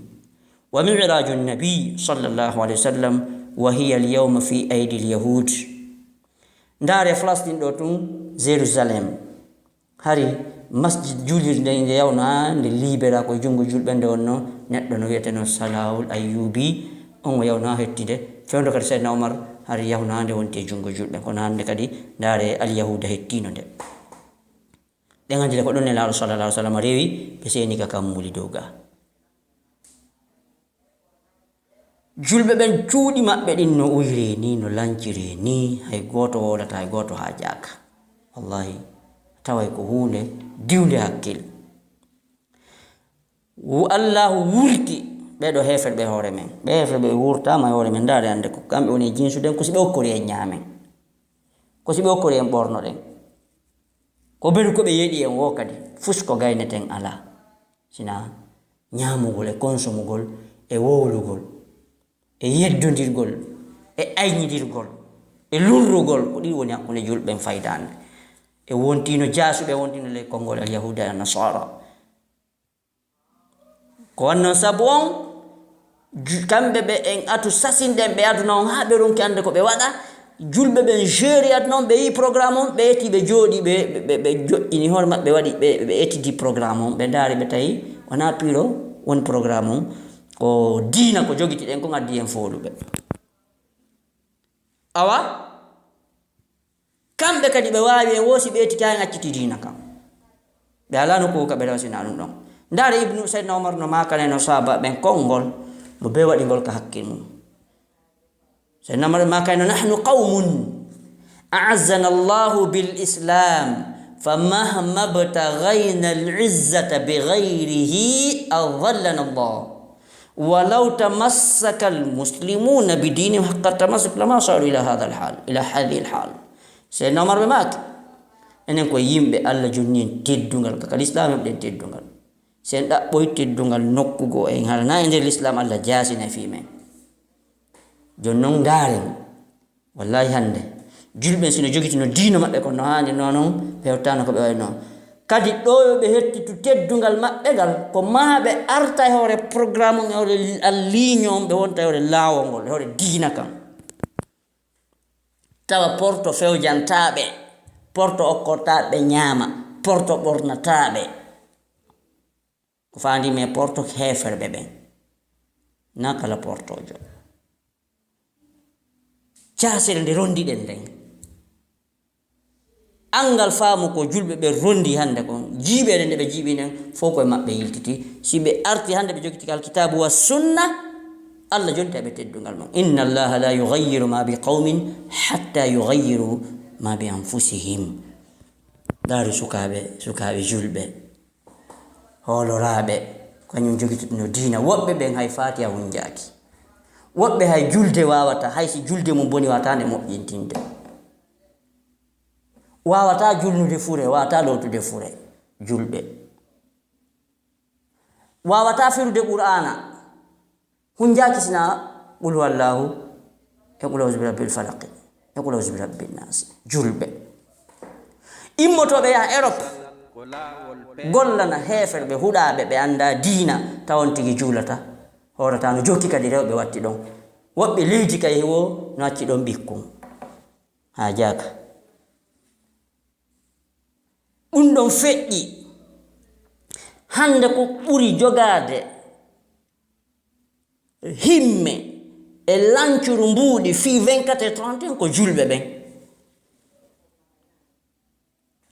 ومعراج النبي صلى الله عليه وسلم وهي اليوم في أيدي اليهود. ndare Palestine ɗo tun Jerusalem hari masjid julirde nde yawna nde libera ko jungo julɓe nde wonno neɗɗo no wiyeteno Salahul Ayyubi on o yawna hettide fewndo kadi Seydina Omar hari yawna nde wonti e jungo julɓe. kono hande kadi ndare alyahuda hettino nde. ɓe gandile ko ɗon nelaɗo sallallahu alaihi wasallam rewi ɓe seni ka kammuli dow ga. julɓe ɓen cuuɗi maɓɓe ɗin no uyre ni no lancire ni hay goto wolata hay goto ha jaka. Wallahi taway ko hunde diwde hakkille. Allahu wurti ɓeɗo hefere ɓe hoore men, ɓe hefere ɓe wurtama e hoore men. Ndaare hande ko kamɓe woni jinsuɗen ko si ɓe okkori en ñaamen, ko si ɓe okkori en ɓornoɗen, ko beru ko ɓe yeɗi en wo kadi fus ko gayneten ala sina ñaamugol e konsomugol e wowlugol e yeddodirgol e ayñidirgol e lurrugol. ko ɗi woni hakkunde julɓen faydande e wontino jaasuɓe wontino ley konngol alyahuda e nasara. ko wannon sabu on kamɓe ɓe en atu sasinɗen ɓe aduna on ha ɓe ronki ande ko ɓe waɗa. julɓe ɓen jeeri ad noon ɓe yi programme on ɓe eti ɓe jooɗi ɓe joƴƴini hoore maɓɓe waɗi ɓe etidi programme on ɓe ndaari ɓe tawi wona piro woni programme on ko diina ko jogiti ɗen ko ngaddi en fooluɓe. awa kamɓe kadi ɓe waawi en woosi ɓe etiti ha en acciti diina kam ɓe ala no kuuka ɓe rawsina ɗum ɗon. ndaare ibnu Seydina Omar no makane no sahaba ɓen konngol no be waɗi ngol ka hakkil mum. Seydina Omar makane nahnu qawmun a'azzana Allahu bil islam famahma btaghayna al-izzata bighayrihi adhallana Allah walau tamassaka al-muslimuna bidinihim haqqa tamassuk lama saru ila hadha al-hal ila hadhihi al-hal. Seydina Omar ɓe maaki enen ko yimɓe Allah jonni en teddungal kakal islam ɓen teddungal. sen ɗaɓɓoy teddungal nokkugo en halana e nder l'islam Allah jaasina fi men. jonnon ndaaren wallahi hande julɓe sino jogitino diina maɓɓe ko no haandi noon pewtano ko ɓe wayi noon kadi ɗo ɓe hettitu teddungal maɓɓe ngal ko maa ɓe arta e hoore programme e hoore alligne on ɓe wonta e hoore laawol ngol e hoore diina kam tawa porto fewjantaɓe porto okkortaɓe ñaama porto ɓornataɓe ko faandi mais porto heferɓe ɓen na kala portojo jaasere nde rondiɗen nden angal faamu ko julɓe ɓe rondi hande kon jiiɓede nde ɓe jiiɓi nden fof koye maɓɓe yiltiti si ɓe arti hande ɓe jogiti alkitabu wa sunna Allah jontaɓe teddungal mum inna allaha la yughayyiru ma bi qawmin hatta yughayyiru ma bi anfusihim. daari sukaɓe julɓe hooloraɓe kañum jogitino diina woɓɓe ɓen hay fatiha hunjaaki woɓɓe hay julde wawata hay si julde mum boni wata nde moƴƴintinde wawata julnude fure wawata lowtude fure julɓe wawata firude qur'ana hunjaki sina qul huwallahu e qul a'udhu birabbil falaq e qul a'udhu birabbin nas julɓe immotoɓe yaha Europe gollana heefere ɓe huɗaɓe ɓe anda diina tawon tigi juulata horata no jokki kadi rewɓe watti ɗon woɓɓe leydi kay wo no acci ɗon ɓikkon ha jaka ɗum ɗon feƴƴi hande ko ɓuri jogade himme e lancuru mbuuɗi fi 24 et 31 ko julɓe ɓen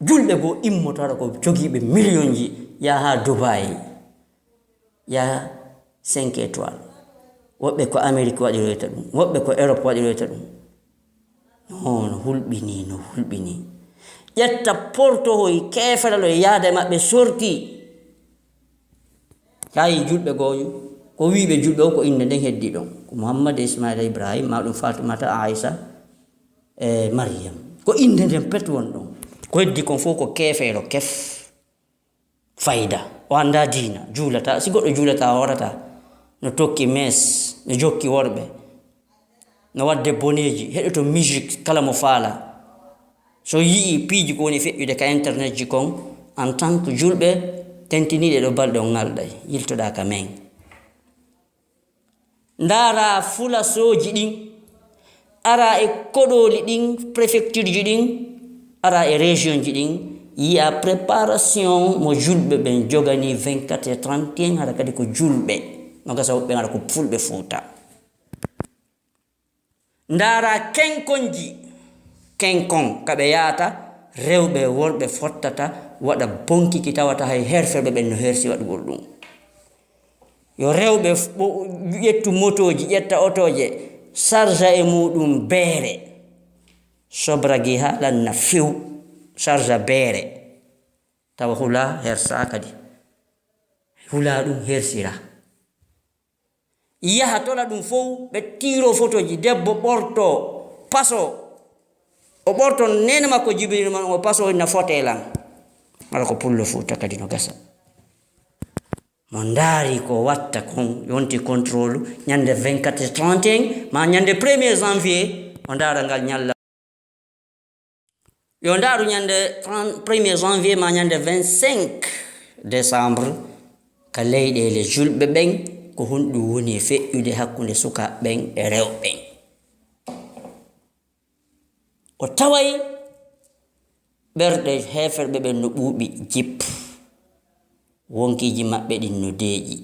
julɓe goo immotara ko jogiiɓe million ji yaha Dubai yaha 5 étoiles woɓɓe ko Amérique waɗiroyta ɗum woɓɓe ko Europe waɗiroyta ɗum no hulɓini ƴetta portohoy keferalo e yaade maɓɓe sorti yayi julɓe gooƴu ko wiiɓe julɓe o ko inde nden heddi ɗon ko Mouhammad Ismaila Ibrahim ma ɗum Fatimata Aïcha e Mariam ko inde nden pet won ɗon ko heddi kon fof ko keefeero kef fayda o anda diina juulata si goɗɗo juulata horata no tokki mes no jokki worɓe no wadde boneji heɗoto musique kala mo faala so yii piiji ko woni feƴƴude ka internet ji kon en tant que julɓe tentiniɗe ɗo balɗe on ngalɗay yiltoɗa ka men ndaara fulasoji ɗin ara e koɗoli ɗin préfecture ji ɗin ara e région ji ɗin yiya préparation mo julɓe ɓen jogani 24 et 31 hara kadi ko julɓe no gasa woɓɓe ara ko fulɓe Fuuta ndaara kenkon kaɓe yahata rewɓe worɓe fottata waɗa bonkiki tawata hay herferɓe ɓen no hersi waɗugol ɗum yo rewɓe ƴettu motoji ƴetta otoje sarja e muɗum beere sobragi haalanna few sarja beere tawa hula hersa kadi hula ɗum hersira yaha tola ɗum fof ɓe tiro photoji debbo ɓorto paso o ɓorto nene makko Jibril man o paso na fotelan ala ko pullo Fuuta kadi no gasa mo ndaari ko watta kon yonti contrôle ñande 24 et 31 ma ñande 1er janvier o ndaara ngal ñalla yo ndaaru ñande 1er janvier ma ñande 25 décembre ka leyɗele julɓe ɓen ko honɗum woni e feƴƴude hakkunde sukaɓe ɓen e rewɓe o taway ɓerɗe heferɓe ɓen no ɓuuɓi jip wonkiji maɓɓe ɗin no deeƴi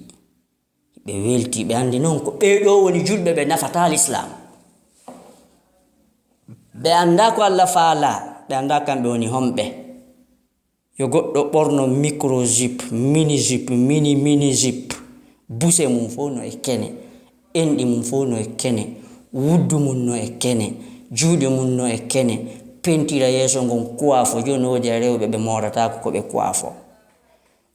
ɓe welti ɓe andi noon ko ɓeeɗo woni julɓe ɓe nafata l'islam ɓe anda ko Allah faala ɓe anda kamɓe woni homɓe yo goɗɗo ɓorno micro jip mini jip buse mum fof no e kene enɗi mum fof no e kene wuddu mum no e kene juuɗe mum no e kene pentira yeeso ngon kuwafo joni woodi a rewɓe ɓe moratako ko ɓe kuwafo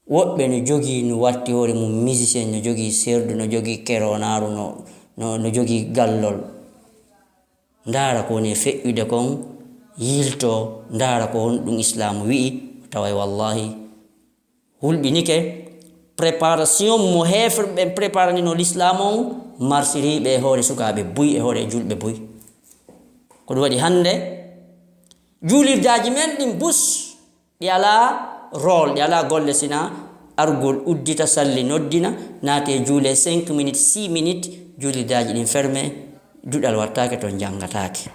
woɓɓe no jogii no watti hoore mum musicien no jogii serdu no jogii keronaru no jogii gallol ndaara ko woni feƴƴude kon yilto ndaara ko won ɗum islamu wi'i taway wallahi hulɓinike préparation mo heefrɓe préparanino l'islam on marsiriɓe e hoore sukaɓe buy e hoore julɓe buy ko ɗum waɗi hande juulirdaji men ɗin bus ɗi ala rôle ɗi ala golle sina argol uddita salli noddina naate juule 5 minutes 6 minutes juulirdaji ɗin fermé duɗal wattake to jangatake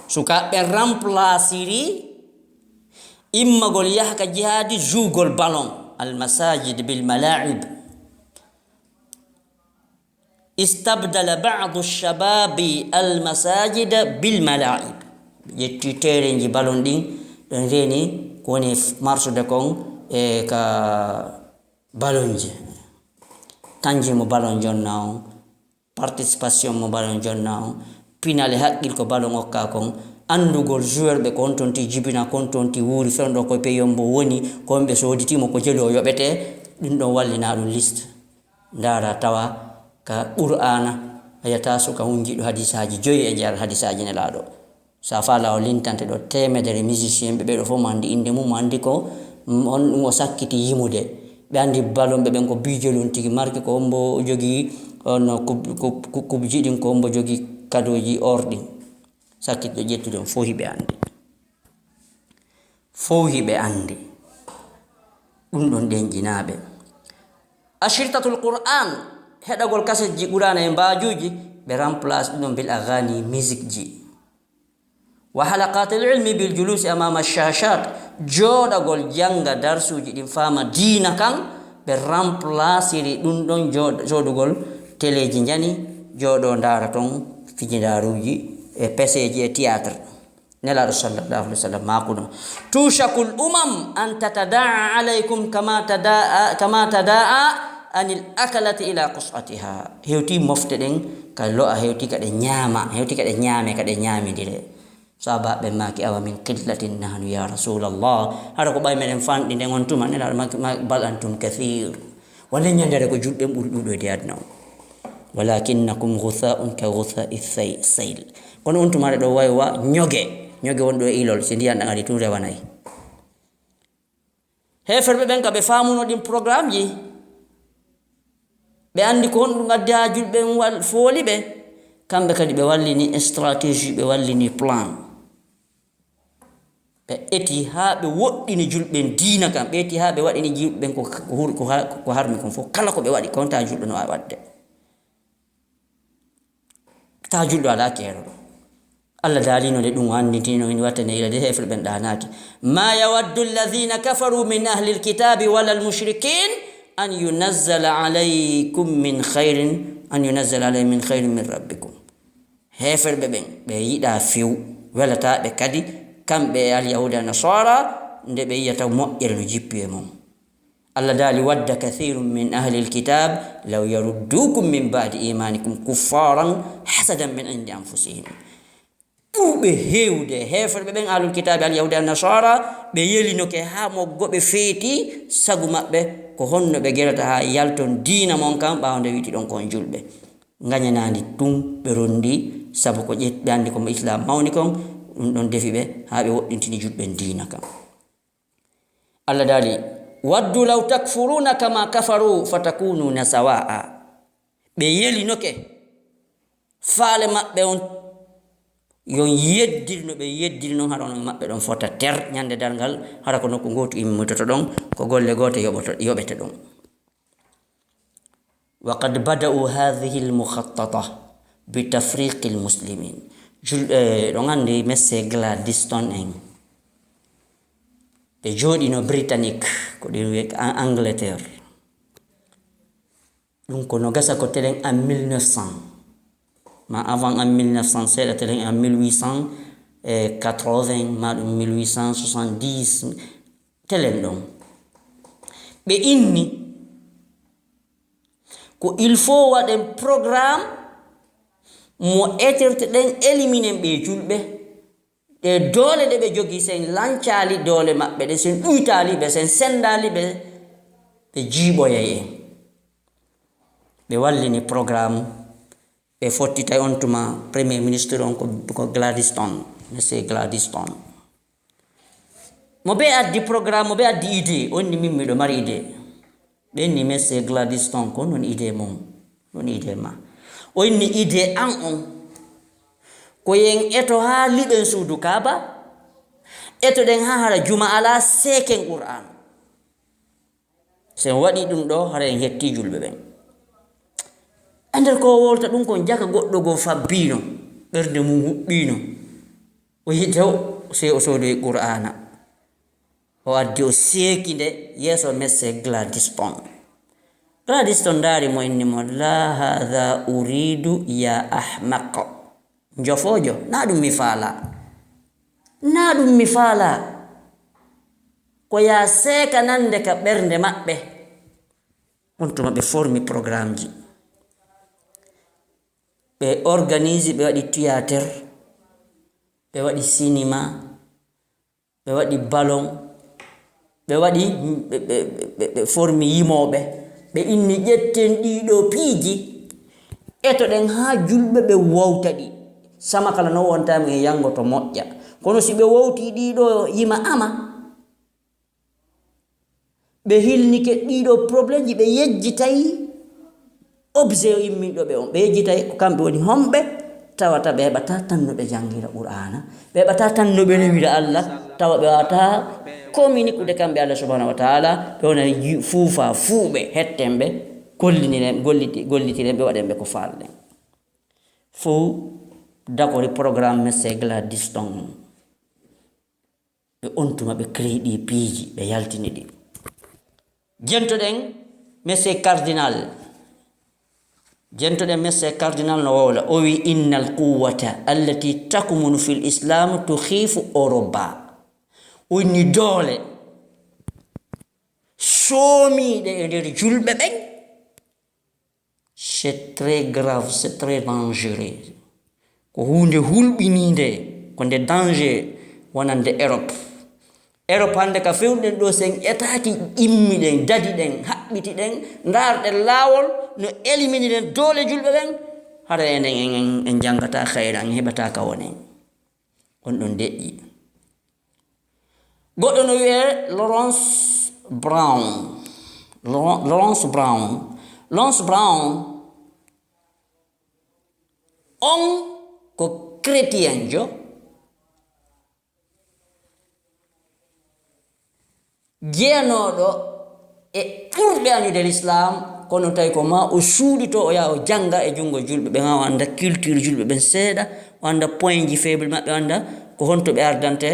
sukaɓe remplaciri immagol yahka jihadi juugol ballon almasajid bilmala'ib istabdala ba'du shababi almasajida bilmala'ib yetti terenji ballon ɗin ɗon reni ko woni marsude kon e ka ballonji kanji mo ballon jonna on participation mo ballon jonna on pinale haqqil ko ballon okka kon andugol joueur ɓe ko on toon ti jibina kon toon ti wuuri fenɗo koye peyombo woni ko on ɓe soditimo ko jeli o yoɓete ɗum ɗon wallina ɗum liste ndaara tawa ka qur'ana a yiyata suka hunjiɗo hadisaji 5 e nder hadisaji nelaɗo sa fala o lintante do temedere musicien be do fo mandi inde mum andi ko on o sakkiti yimude be andi balon be ben ko bijolun tigi marki ko ombo jogi on ko jidin ko ombo jogi kadoji ordi sakkiti do jettude fo hibe andi dum don den jinabe ashirtatul qur'an hedagol kaset ji qur'ana e bajuji be remplace dum bil aghani music ji wa halaqatul ilmi bil julus amama ash-shashat jodagol janga darsuji din fama dina kan be remplace ri dum don jodugol teleji jani jodo ndara ton fijindaruji e peseji e théâtre nela sallallahu alaihi wasallam makuno tushakul an tatadaa alaykum kama tadaa anil akalati ila qusatiha hewti mofte den kallo a hewti kade nyame kade nyamidire sahaba be maki awa min qillatin nahnu ya rasulullah hada ko bay meden fandi den on tuma nela bal antum kathir wala nyandere ko julbe burdudo de adna walakinnakum ghutha'un ka ghutha'is sayl kono on tuma do waywa nyoge wondo e ilol si ndiyan ngari tun rewanay heferbe ben ka be famuno dim programme ji be andi ko on ngadda julbe wal foli be kambe kadi be wallini stratégie be wallini plan be eti ha be woddini julbe diina kam be eti ha be wadini julbe ko harmi kon fo kala ko be wadi konta julbe no wadde ta julbe ala kero Allah dalino de dum anditino in watane ila de hefel ben danaki ma yawaddu alladhina kafaru min ahli alkitabi wal mushrikin an yunazzala alaykum min khairin min rabbikum hefel ben be yida fiu wala ta be kadi kambe al yahuda nasara nde be yata mo'ere no jippi e mom Allah dali wadda kathirun min ahli alkitab law yaruddukum min ba'di imanikum kuffaran hasadan min indi anfusihim be hewde heferbe ben alul kitab al yahuda nasara be yelino ke ha mo gobe feeti sagu mabbe ko honno be gerata ha yalton diina mon kam baawde witi don kon julbe ngagnanandi tum be rondi sabu ko jet bandi ko islam mawni kon don defi be ha be woddintini julbe diina kam Allah dali waddu law takfuruna kama kafaru fatakununa sawaa be yelino ke faale mabbe on yon yeddirno be yeddirno harono mabbe don fota ter nyande dargal hara ko nokko goto immoto don ko golle goto yobete don wa qad bada'u hadhihi al-mukhattata bi tafriq al-muslimin don andi messe Gladstone en be jodi no britannique ko di Angleterre dum ko no gasa ko telen en 1900 ma avant en 1907 telen en 1880 ma 1870 telen don be inni ko il faut waden programme mo eterte den éliminer be julbe de dole de be jogi sen lancali dole mabbe de sen uitali be sen sendali be jiboyaye be wallini programme be fottita on tuma premier ministre on ko Gladstone monsieur Gladstone mo be addi programme mo be addi idée onni mimmi do mari idée be ni monsieur Gladstone ko non idée mom non idée ma onni idée an on ko yen eto ha liben suudu Kaaba eto den ha hara juma ala seken Qur'an sen wadi dum do hara en hetti julbe ben ander ko wolta dum ko jaka goddo go fabbino berde mum hubbino o yitaw se o sodo e Qur'ana o addi o sekinde yeso messe Gladstone dari mo inni mo la hadha uridu ya ahmaq jofojo na dum mi fala ko ya seka nande ka bernde mabbe on to mabbe formi programme ji be organise be wadi théâtre be wadi cinéma be wadi ballon be wadi be formi yimobe be inni jetten dido piiji eto den ha julbe be wawtadi sama kala no wonta e yango to moƴƴa kono si ɓe wowti ɗiɗo yima ama ɓe hilnike ɗiɗo probléme ji ɓe yejjitay objet immiɗo ɓe on ɓe yejjitay ko kamɓe woni homɓe tawata ɓe heɓata tan no ɓe jangira qur'ana ɓe heɓata tan no ɓe rewira Allah tawa ɓe wawata communique ude kamɓe Allah subhanahu wa taala ɓe wona fuufa fuuɓe hettenɓe gollitiren ɓe waɗenɓe ko falɗen fo dakori programme mesegla diston ɓe ontuma ɓe créé ɗi piiji ɓe yaltini ɗi jentoɗen monsieur cardinal no wowla o wi inna al quwata allati takmunu fi l islam tukhifu oroba o inni doole soomiɗe e nder julɓe ɓen c'est très grave c'est très dangereux ko hunde hulɓininde ko nde danger wonande Europe hande ka fewɗen ɗo sen etaki immiɗen dadiɗen haɓɓitiɗen darɗen laawol no éliminiɗen doole julɓe ɓen hara enen en jangata hayra en heɓata ka wonen on ɗon deƴƴi goɗɗo no wiye Lawrence Brown on ko chrétien jo jeenoɗo e ɓurɓe añude l'islam kono tawi ko ma o suuɗito o yaha o janga e jungo julɓe ɓen ha o anda culture julɓe ɓen seeɗa o anda point ji faible maɓɓe o anda ko honto ɓe ardante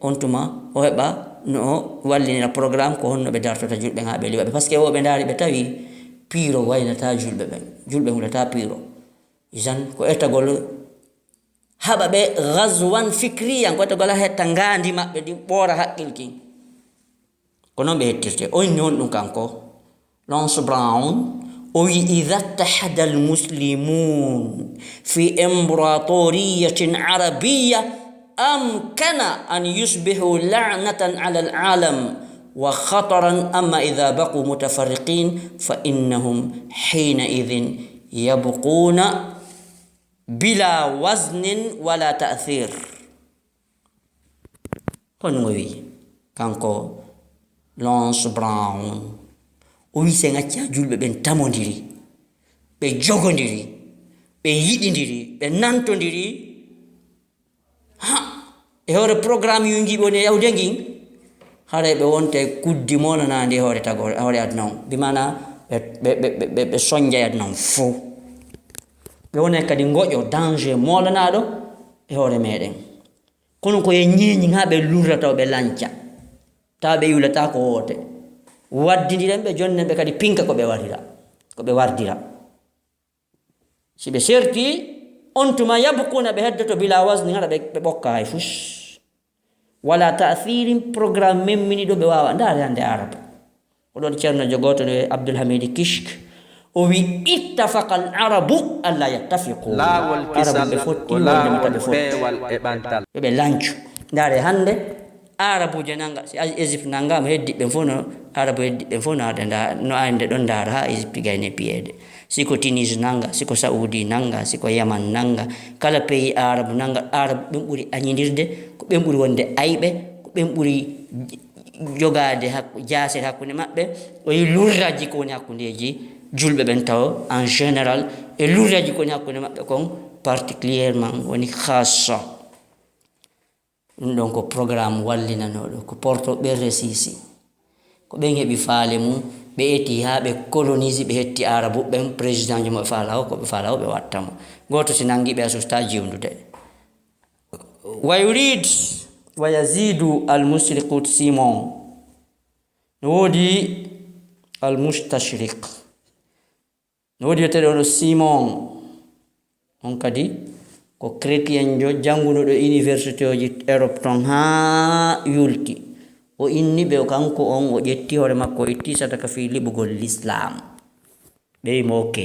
on tuma o heɓa no wallinira programme ko honno ɓe dartota julɓe ha ɓe liwaɓe par ce que woɓe daari ɓe tawi piiro waynata julɓe ɓen julɓe hulata piiro isan ko etagol haɓa ɓe gazwan fikriyan ko etagol ha hetta ngandi maɓɓe ɗi ɓoora haqqilki ko noon ɓe hettirte o inni on ɗum kanko Lawrence Brown o wi idha ittahada almuslimun fi imbratoriyatin arabiyya amkana an yusbihu la'natan ala alalam wa khataran amma idha baqu mutafarriqin fa innahum hina idhin yabquna bila waznin wala ta'thir kon wi kanko Lawrence Brown o wi sen acca julɓe ɓen tamodiri ɓe jogodiri ɓe yiɗidiri ɓe nantodiri e hoore programme yu jiɓoni e yawde ngin hare ɓe wonte kuddi monanandi e hoore tagore hoore aduna on bimana ɓe soñjay aduna on fo ɓe wone kadi goƴo danger molanaɗo e hoore meɗen kono koye ñeñi ha ɓe lurra taw ɓe lanca taw ɓe yulata ko woote waddidiren ɓe jonnen ɓe kadi pinka ko ɓe wardira si ɓe serti on tuma yabkuna ɓe heddoto bila wasni haɗa ɓe ɓokka hay fus wala ta'thirin programme memminiɗo ɓe wawa ndaare hande arabe oɗon ceerno jogoto ɗo Abdulhamid Kishk o wi ittafaqa al arabu alla yattafiqu laawol kisal ko laawol peewal e ɓantal ɓe lancu ndaare hande arabuje nanga si Égypte nangama heddiɓe fof no arabu heddiɓe fof no aɗa no ande ɗon ndaara ha Égypte gayne piyeede siko Tunis nanga siko Saoudi nanga siko Yaman nanga kala pays arabu nanga arabu ɓen ɓuri añidirde ko ɓen ɓuri wonde ayɓe ko ɓen ɓuri jogade jaasere hakkunde maɓɓe o yi lurraji ko woni hakkundeji julɓe ɓen taw en général e lurraji ko woni hakkunde maɓɓe kon particulièrement woni khassa ɗum ɗon ko programme wallinanoɗo ko porto ɓerre sisi ko ɓen heɓi faale mum ɓe eti ha ɓe colonise ɓe hetti arabu ɓen président jo mo ɓe faala o ko ɓe faala o ɓe wattamo goto si nangi ɓe asusta jiwdude wa yurid wa yazidu almusriqut simon no woodi almustashriq no woodi weteɗo ɗo simon on kadi ko chrétien jo janguno ɗo université oji Europe ton ha yulti o inni ɓe kanko on o ƴetti hoore makko o itti sataka fi liɓugol l'islam ɓe wimo ok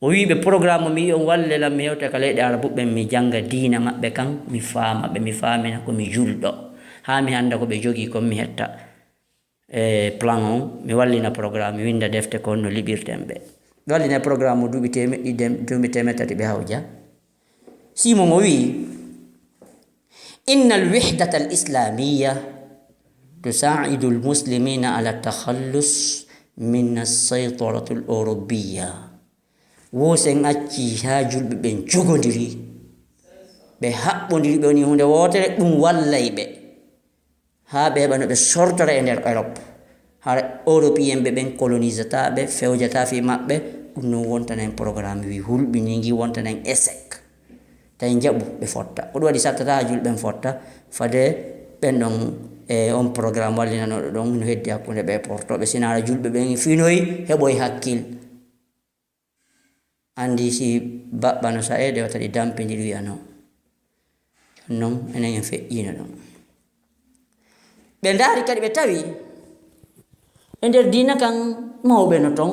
o wi ɓe programme mi on wallelam mi hewta ka leyɗe arabu ɓen mi janga diina maɓɓe kan mi faama ɓe mi faamina komi julɗo ha mi handa ko ɓe jogii kon mi hetta e plan on mi wallina programme mi winda defte kon no liɓirten ɓe mi wallina programme o duuɓi temeɗɗi tati ɓe hawja سيمون وي إن الوحدة الإسلامية تساعد المسلمين على التخلص من السيطرة الأوروبية وسن أتشي هاجل بين جوغندري بحقندري بني هند واتر والله به ها به بنو بسورتر إندر أوروب ها أوروبيين بين كولونيزاتا به فوجتا في ماب به كنو وانتنين برنامج ويهول بنيجي وانتنين إسك تنجبو بفوتا كدوا دي ساتتا هاجل بين فوتا فده بنون on programme wali nano don no heddi hakkunde be porto be sinara julbe be finoy heboy hakkil andi si babbano saede wata di dampindiri wiano non enen fe yino non be ndari kadi be tawi ender dina kan mawbe no ton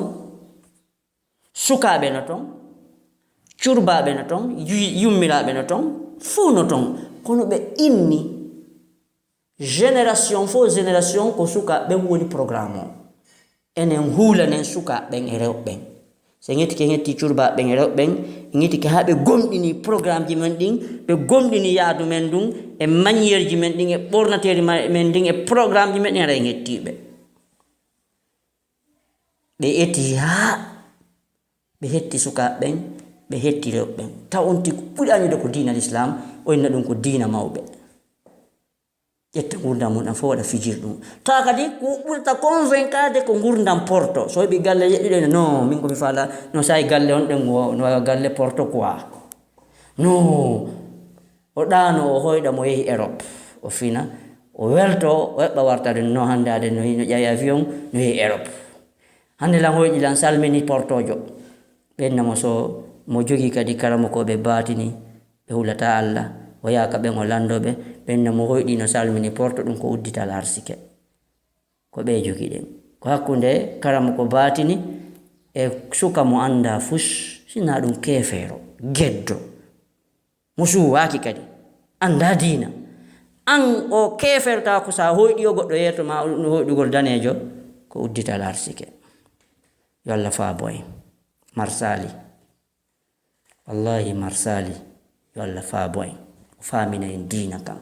sukabe no ton curbabe no ton yummirabe no ton fu no ton kono be inni génération fo génération ko suka be woni programme enen hula nen suka ben e rewben se ngeti curba ben e rewben ngeti ke habe gomdini programme ji men din be gomdini yaadu men dum e manière ji men din e bornateri men din e programme ji men en re ngettibe be eti ha be hetti suka ben be hetti rewben tawonti kudani do ko dina l'islam o inna dum ko dina mawbe yetta gurdam mun fo wada fijir dum ta kadi ku burta convaincade ko gurdam porto so be galle yedde no min ko mi fala no sai galle on den no galle porto quoi no o dano o hoyda mo yehi Europe o fina o welto o hebba wartade no handade no yayi avion no yehi Europe hande la hoydi lan salmini portojo benna mo so mo jogi kadi karamo ko be batini be hulata Allah o yaka be ngolandobe benna mo hoydi no salmini porto dum ko uddital arsike ko be jogi den ko hakkunde karamo ko batini e suka mo anda fus sina dum kefero geddo musu waki kadi anda dina an o kefero ta ko sa hoydi o goddo yeto ma no hoydugol danejo ko uddital arsike yalla fa boy marsali wallahi marsali yalla fa boy famina en dina kam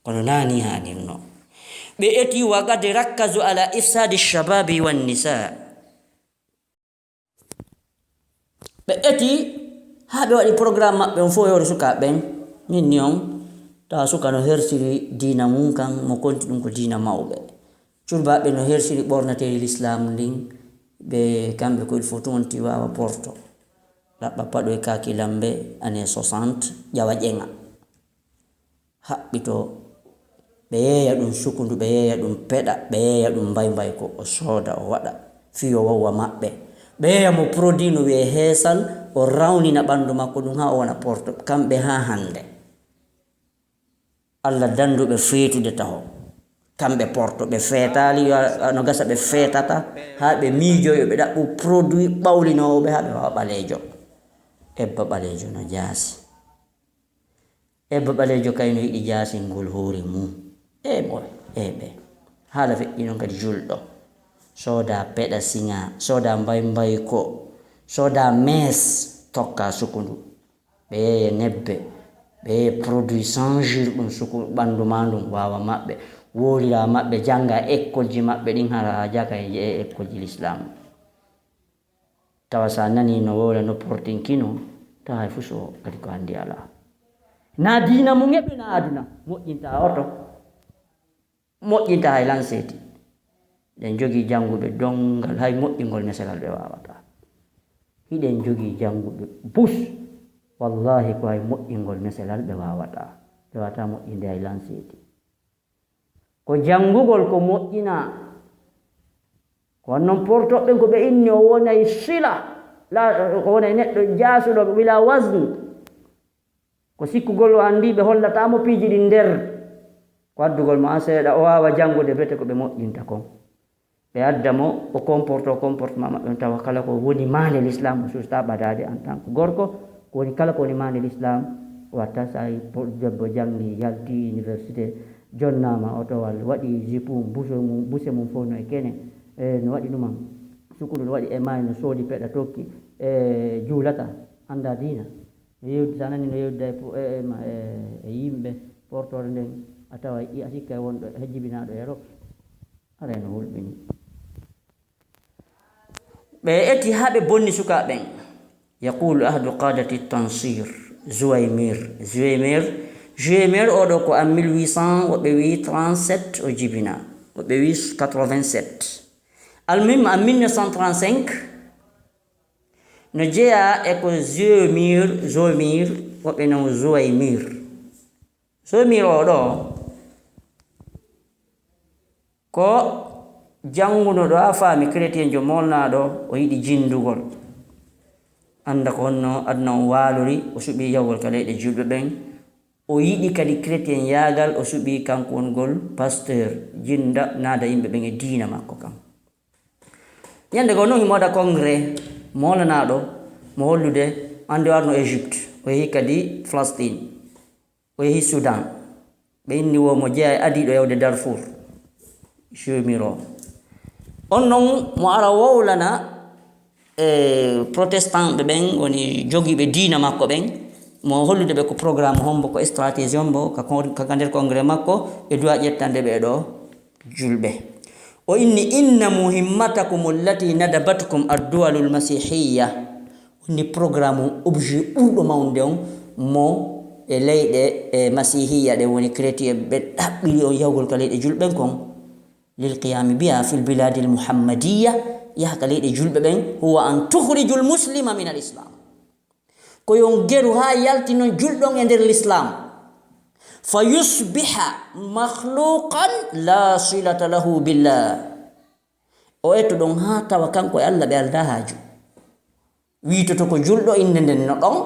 kono nani hani no be eti waqad rakkazu ala ifsadi shababi wan nisa be eti habe wadi programme mabbe on fo yoro suka ben min nion ta suka no hersiri dina mun kan mo konti dum ko dina mawbe curba be no hersiri bornateri l'islam din be kambe ko il faut tonti wawa porto labba pado e kaki lambe ane 60 jawa jenga habbito be yeya dum sukundu be yeya dum peda be yeya dum bay ko o soda o wada fiyo wawa mabbe be yeya mo produit no we hesal o rawni na bandu makko dum ha o wana porto kambe ha hande alla dandu be feetude taho kambe porto be fetali no gasa be fetata ha be mijo be dabbu produit bawlino be ha be balejo ebba balejo no jasi ebba balejo kayno yidi jasi ngol hore mu ebe hala fe ino kadi juldo soda peda singa soda mbay ko soda mes tokka sukundu be nebbe be produit changer dum suku bandu mandum wawa mabbe wolira mabbe janga ekkolji mabbe din hala jaka e ekkolji l'islam tawasa nani no wola no portinkino ta hay fuso kadi ko andi ala na dina mo ngebe na aduna mojinta oto mojinta hay lanseti den jogi jangube dongal hay mojingol mesalal be wawata hiden jogi jangube bus wallahi ko hay mojingol mesalal be wawata mojinde hay lanseti ko jangugol ko mojina ko non porto be ko be inni o wona sila la ko wona neddo jasudo bila wazn ko sikkugol andi be hollata mo piji din der ko addugol ma seeda o wawa jangude bete ko be mojjinta kon be addamo o comportement mabbe tawa kala ko woni mane l'islam susta badade en tant que gorko ko woni kala ko woni mane l'islam watta sai debbo jangi yalti université jonnama oto wal wadi jipu buse mum fono e kene no wadi dum sukulu no wadi e may no sodi peda tokki julata anda dina yewdi sanani no yewdida e yimɓe portore nden a tawa a sikka wonɗo hejjibinaɗo e rok ara no hulɓini ɓe eti ha ɓe bonni sukaɓen. Yaqulu ahadu qadati tansir Juaymir oɗo ko en 1800 woɓɓe wi 37 o jibina woɓɓe wi 87 almim en 1935 no jeeya e ko Juaymir woɓɓe no Juaymir oɗo ko janguno ɗo a faami chrétien jo molnaɗo o yiɗi jindugol anda ko honno aduna o waalori o suɓi yawgol ka leyɗe julɓe ɓen o yiɗi kadi chrétien yaagal o suɓi kanko wongol pasteur jinda naada yimɓe ɓen e diina makko kam. Ñande go noon himo waɗa congrès molanaɗo mo hollude ande o arno Égypte o yehi kadi Palestine o yehi Soudan ɓe inni wo mo jeeya e adiɗo yawde Darfour Juaymir on noon mo ara wowlana protestant ɓe ɓen woni jogiiɓe diina makko ɓen mo hollude ɓe ko programme hombo ko stratégie hombo kaka nder congrès makko e duwa ƴettande ɓe ɗo julɓe o inni inna muhimmatakum allati nadabatkum adduwalul masihiya woni programme objet ɓurɗo mawde on mo e leyɗe e masihiya ɗe woni chrétien ɓe ɗaɓɓiri on yawgol ka leyɗe julɓen kon lil qiyami biha fil biladi l muhammadiya yaha ka leyɗe julɓe ɓen huwa an tukhrijul muslima min al islam ko yon geru ha yaltino julɗon e nder l'islam fa yusbiha makhluqan la silata lahu billah o etto ɗon ha tawa kanko e Allah ɓe alda haaju wiitoto ko julɗo inde nden no ɗon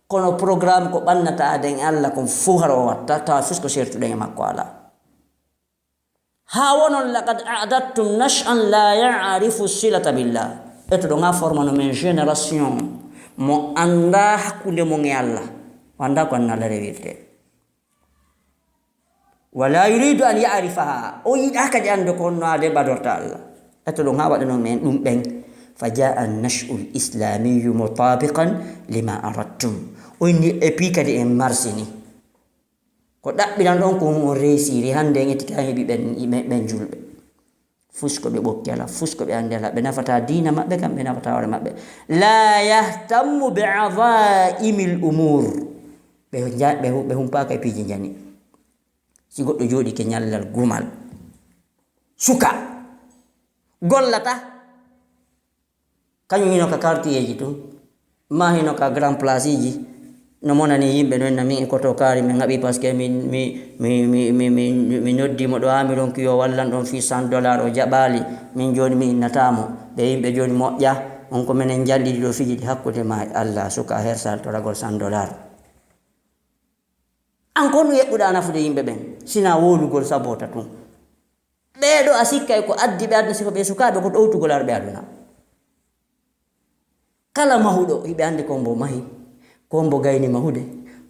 kono programme ko ɓannata den e Allah kon fuu hara o watta tawa fisko sertuɗen e makko ala ha wonon laqad a'dattum nash'an la ya'rifu silata billah etto ɗon ha formano men génération mo anda hakkunde mon e Allah anda ko anna Allah rewirte wala yuridu an ya'rifaha o yiɗa kadi ande ko honno ade ɓadorta Allah etto ɗon ha waɗano men ɗum ɓen fa jaa an-nash'u al-islamiyu mutabiqan lima aradtum o inni e pi kadi en marsini ko ɗaɓɓinan ɗon ko on reysiri hande en ettita heɓi ɓen julɓe fusko ɓe ɓokki ala fusko ɓe andi ala ɓe nafata dina maɓɓe kam ɓe nafata hoore maɓɓe la yahtammu bi adaimi l umur ɓe humpaka e piiji jani si goɗɗo jooɗi ke ñallal gumal suka gollata kañum hino ka quartier ji tun ma hino ka grand place ji no monani yimɓe noon min e koto kaari min haɓi par ce que mi noddimo ɗo ami ɗon kiyo wallan ɗon fi $100 o jaɓali min joni mi innatamo ɓe yimɓe joni moƴƴa on ko minen jalliɗi ɗo fiji ɗi hakkude ma Allah suka hersal to ragol $100 an ko no yeɓɓuɗa nafude yimɓe ɓen sina wolugol sabota tun ɓeɗo a sikkay ko addi ɓe aduna siko ɓe sukaɓe ko ɗowtugol arɓe aduna kala mahuɗo hiɓe andi ko mbo mahi ko mbo gayni mahude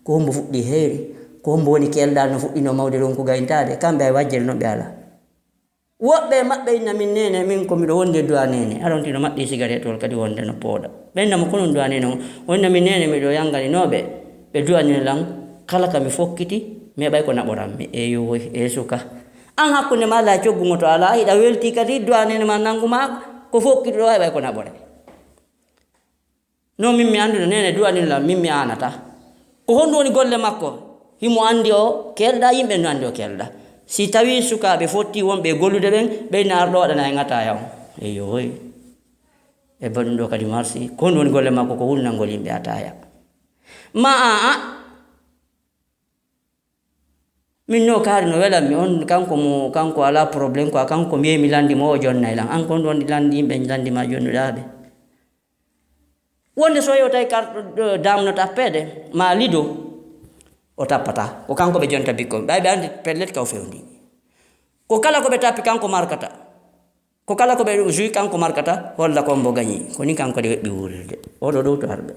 ko mbo fuɗɗi heeri ko mbo woni kelɗal no fuɗɗino mawde ɗon ko gayntade kamɓe ay wajjere no ɓe ala woɓɓe maɓɓe inna min nene min ko miɗo wonde duwa nene arontino maɗɗi cigarette ol kadi wonde no pooɗa ɓennamo ko non duwa nene o wonna min nene miɗo yanganinoɓe ɓe duwanine lan kala ka mi fokkiti mi heɓay ko naɓoranmi e yowoy e suka an hakkunde ma ala coggugo to ala hiɗa welti kadi duwa nene ma nanguma ko fokkiti ɗo heɓay ko naɓore no min mi anduno nene duwanila min mi anata ko honɗum woni golle makko himo andi o kelɗa yimɓe no andi o kelɗa si tawi sukaɓe fotti wonɓe gollude ɓen ɓeyna arɗo waɗana e gataya o eyoy e baɗum ɗo kadi marsi ko honɗum woni golle makko ko wulnalngol yimɓe ataya ma min no kaari no welanmi on kanko ala probléme quoi kanko mbiye mi landimo o jonnay lan an ko honɗum woni landi yimɓe landima jonnuɗaɓe wonde so yo tawi karɗo damno tappede ma lido o tappata ko kanko ɓe jonta bikkoɓe ɓay ɓe andi pellet ka o fewndi ko kala ko ɓe tappi kanko markata ko kala ko ɓe jui kanko markata holla kon mbo gañi koni kanko de weɓɓi wurirde oɗo ɗow to harɓe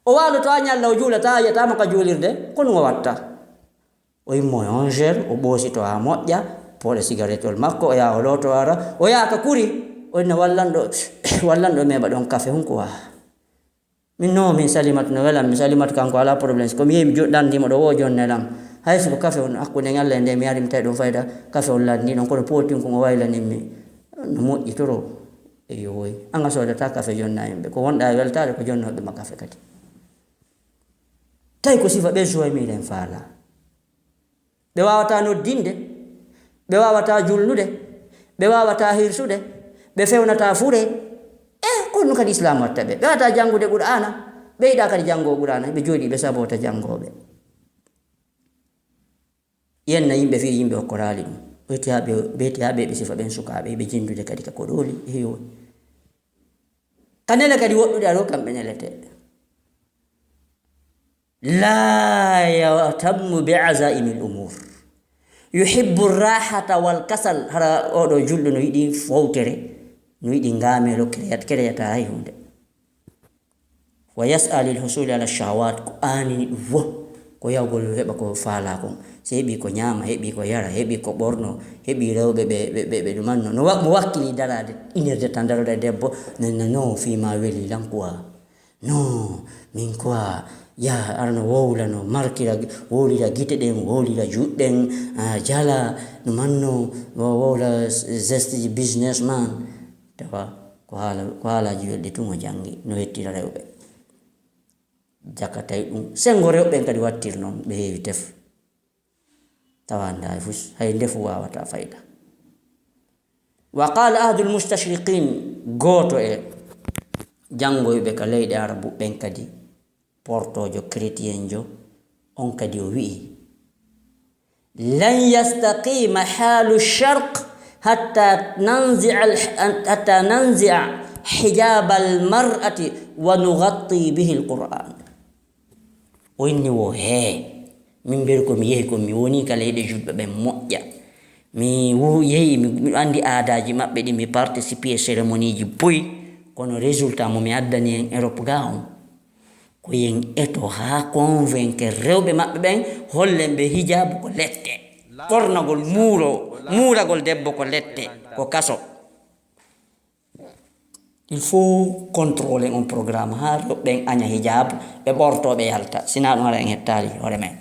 o waloto a ñalla o juulata yiyatama ka juulirde kono o watta o yimmo ongére o ɓoosito ha moƴƴa pooɗe cigarette ol makko o yaha o looto ara o yaha ka kuri o inna wallanɗo meɓa ɗon café hunko wa min no min salimat no wala min salimat kanko ala problem ko mi yemi joddandi mo do wo jonnelam hayso ko kafe on akkunde ngalle nde mi yari mi tay do fayda kafe on landi non ko do potin ko wayla nimmi no moƴƴi toro e yoy anga so da ta kafe jonna yimbe ko wonda weltare ko jonno be makafe kadi tay ko sifa be joy mi len faala be wawata no dinde be wawata julnude be wawata hirsude be fewnata fure ko no kadi islam watta be wawata jangude qur'ana be ida kadi jango qur'ana be jodi be sabota jangobe yenna yimbe fi yimbe ko rali dum beti habe be sifa ben sukabe be jindude kadi ka kodoli heyo kanela kadi woddude aro kambe nelete la yatamu bi'azaimil umur yuhibbu ar-rahata wal kasal hara odo juldo no yidi fowtere no yidi ngamelo kreyata hay hunde wa yas'alul husul ala shahawat ko ani wo ko yawgol heba ko faala ko sebi ko nyama hebi ko yara hebi ko borno hebi rewbe be dumanno no wakkili darade inerde tandarode debbo no fi ma weli lankwa no min kwa ya arno wowla no markira wolira gite den wolira judden jala no manno wowla zesti businessman tawa ko hala jiwde tumo jangi no hettira rewbe jakatay dum sengo rewbe kadi wattir non be heewi tef tawanda fus hay defu wawata fayda wa qala ahdul mustashriqin goto e jangoybe ka leyde arabu ben kadi portojo chrétien jo on kadi o wi lan yastaqima halu sharq hatta nanzi'a hijab al-mar'ati wa nughatti bihi al-Qur'an wonni wo min ber ko mi yehi ko mi woni kala leyde julbe ben moƴƴa mi yehi mi andi aadaji mabbe di mi participer cérémonie ji boy kono résultat mo mi addani en Europe gaon ko yen eto ha convaincre rewbe mabbe ben hollembe hijab ko lette bornagol muuragol debbo ko lette ko kaso il faut contrôler un programme ha rewbe anya hijab be bortobe yalta sina no en hettali hore men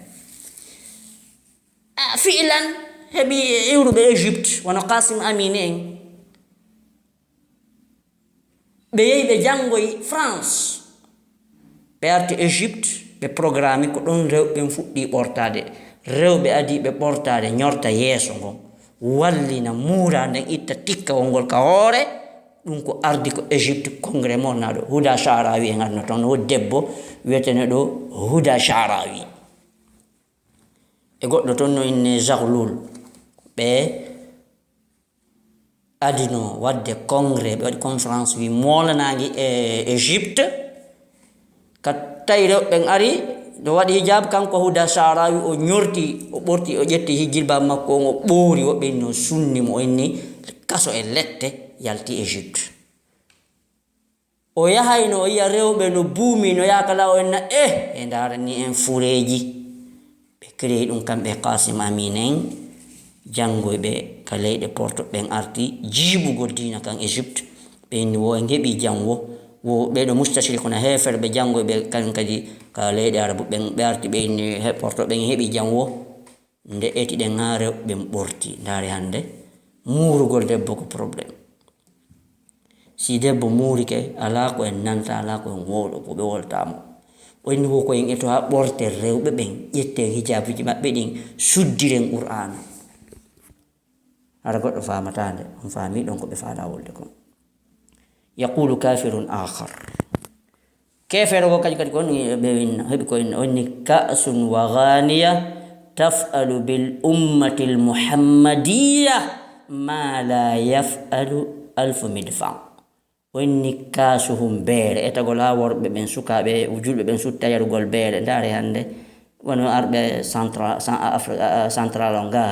fi'lan hebi eurube Egypte wono Qasim Amine be yeyi jangoy France be arti Egypte be programme ko don rewbe fuddi bortade rewbe adi be bortade nyorta yeso ngo wallina muura den itta tikka wongol ka hore dum ko ardi ko Egypte congrès mon nado Huda Sharawi ngarno ton wo debbo wetene do Huda Sharawi e goddo ton no inne Zaghloul be adino wadde congrès be wadi conférence wi molanangi Egypte katayro ben ari do wadi hijab kanko Huda Sharawi o nyorti o borti o jetti hijilba makko o boori o benno sunni mo inni kaso e lette yalti Egypte o yahayno o yiya rewbe no buumi no yakala o enna e ndarani en fureji be créé dum kambe Qasim Aminen jangoybe ka leyde porto ben arti jibugol dina kan Egypte be ni wo ngebi jango wo be do mustashriquna heferbe jangoybe kan kadi ka leyde arabu ben be arti be ni he porto ben hebi jango nde eti den ngare be borti ndare hande muurugol debbo ko problème si debbo muurike ala ko en nanta ala ko en wodo ko be woltamo woni ko en eto ha borte rewbe ben yette hijabiji mabbe din suddiren Qur'an ara goddo famatande on fami don ko be faada wolde ko yaqulu kafirun akhar kafir ko kadi kon be win hebi ko onni ka'sun wa ghaniya taf'alu bil ummati al muhammadiyya ma la yaf'alu alf midfa wonni kasuhum beere etagola worbe ben sukabe ujulbe ben sutta yarugol beere ndare hande wono arbe central nga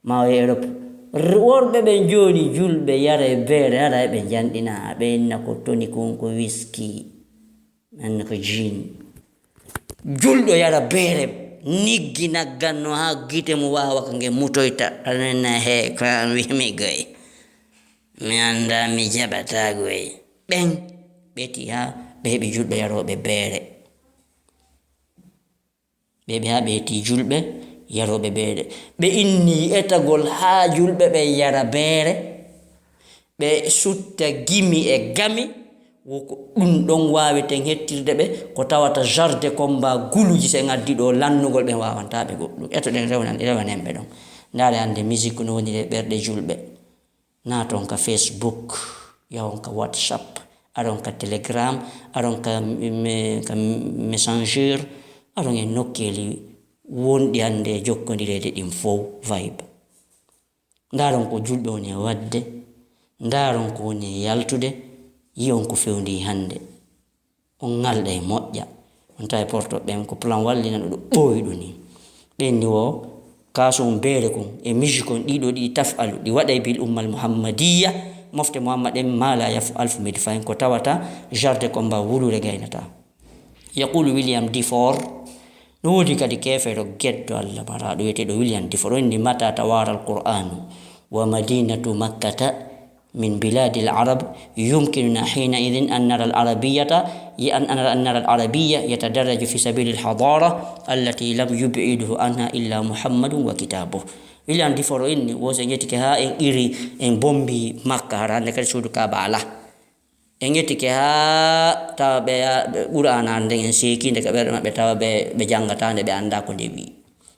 ma Europe worbe ben joni julbe yare beere ara be jandina be nako toni ko whisky en ko gin juldo yara beere niggina ganno ha gite mu wawa kange mutoyta anena he kan wi mi gay mi anda mi jabata goy ben beti ha ɓe heɓi julɓe yaroɓe beere, ɓe ha ɓe heti julɓe yaroɓe beere. ɓe inni etagol ha julɓe ɓe yara beere, ɓe sutta gimi e gami, woko ɗum ɗon waweten hettirde ɓe ko tawata jarde comba guluji se ngaddi ɗo lannugol ɓe wawantaɓe goɗɗum. Eto ɗen rewanen ɓe ɗon. Ndaare hande musique no woni e ɓerɗe julɓe, na ton ka Facebook, yawon ka WhatsApp, aɗon ka Telegram, aɗon ka Messenger, aɗon e nokkeli wonɗi hande e jokkodirede ɗin fof vibe. Ndaron ko julɓe woni e wadde, ndaron ko woni e yaltude, yi'on ko fewndi hande. On ngalɗa e moƴƴa, on tawi porto ɓen ko plan wallina ɗo ɓooyi ɗo ni. ɓenni wo kason beere kon e musique on ɗiɗo ɗi tafalu ɗi waɗay bil ummal muhammadiya, mofte muhammad en mala yafu alfu midi fayin ko tawata jarde comba wulure gaynata. Yaqulu William Defoe, no wodi kadi kefeero geddo Allah maraɗo wiyeteɗo William Defoe, inni mata tawara alqur'anu wa madinatu makkata من بلاد العرب يمكننا حينئذ أن نرى العربية يتدرج في سبيل الحضارة التي لم يبعده عنها إلا محمد وكتابه. William Defoe inni woseñetike ha en iri en bombi makka harande kadi suudu kaaba ala, en yettike ha tawa ɓe qur'ana nden en sekinde ka ɓerɗe maɓɓe tawa ɓe jangatande, ɓe anda ko nde wi.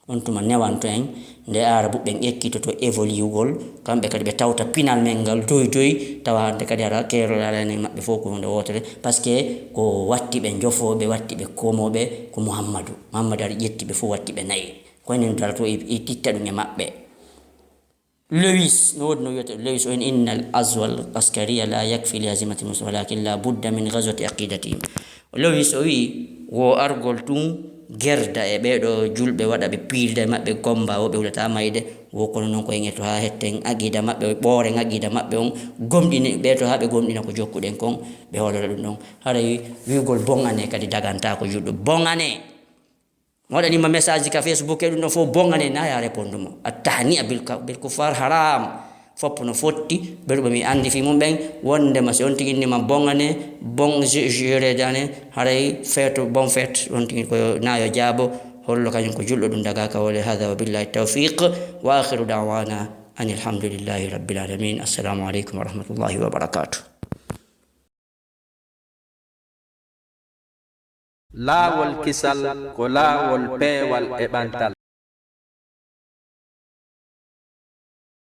On tuma newanto en nde arabu ɓen ekkitoto évoluegol, kamɓe kadi ɓe tawta pinal men ngal doy tawa hande kadi ara kerolalanen maɓɓe fof ko hunde wotere, par ce que ko watti ɓe jofoɓe, watti ɓe komoɓe ko muhammadu ari ƴetti ɓe fof watti ɓe nayi, koynen darato e titta ɗum e maɓɓe. Lewis no wodi no wiyete Lewis o innal azwal askariya la yakfi li hazimati musa walakin la budda min ghazwati aqidatihim. Lewis o wi wo argol tun gerda e ɓeɗo julɓe waɗa ɓe piirda maɓɓe gomba wo ɓe wulata mayde, wo kono noon ko en to ha hetten aqida maɓɓe, ɓooren aqida maɓɓe on gomɗini ɓe to ha ɓe gomɗina ko jokkuɗen kon ɓe holora ɗum ɗon. Haray wigol bongane kadi daganta ko juɗɗo bongane waɗanima message ka Facebook e ɗum ɗon fof bongane na ya répondu mo attahni'a bil kufar haram foppo no fotti ɓeɗo mi andi fi mum ɓen wondema si on tigi innima bongane bon juredane haray feeto bon fête on tigi ko nayo jaabo hollo kañum ko julɗo ɗum daga ka wole. Hada wa billahi tawfiq wa akhiru da'wana anil hamdulillahi rabbil alamin. Assalamu alaikum wa rahmatullahi wa barakatuh. Laawol kisal ko laawol peewal e ɓantal.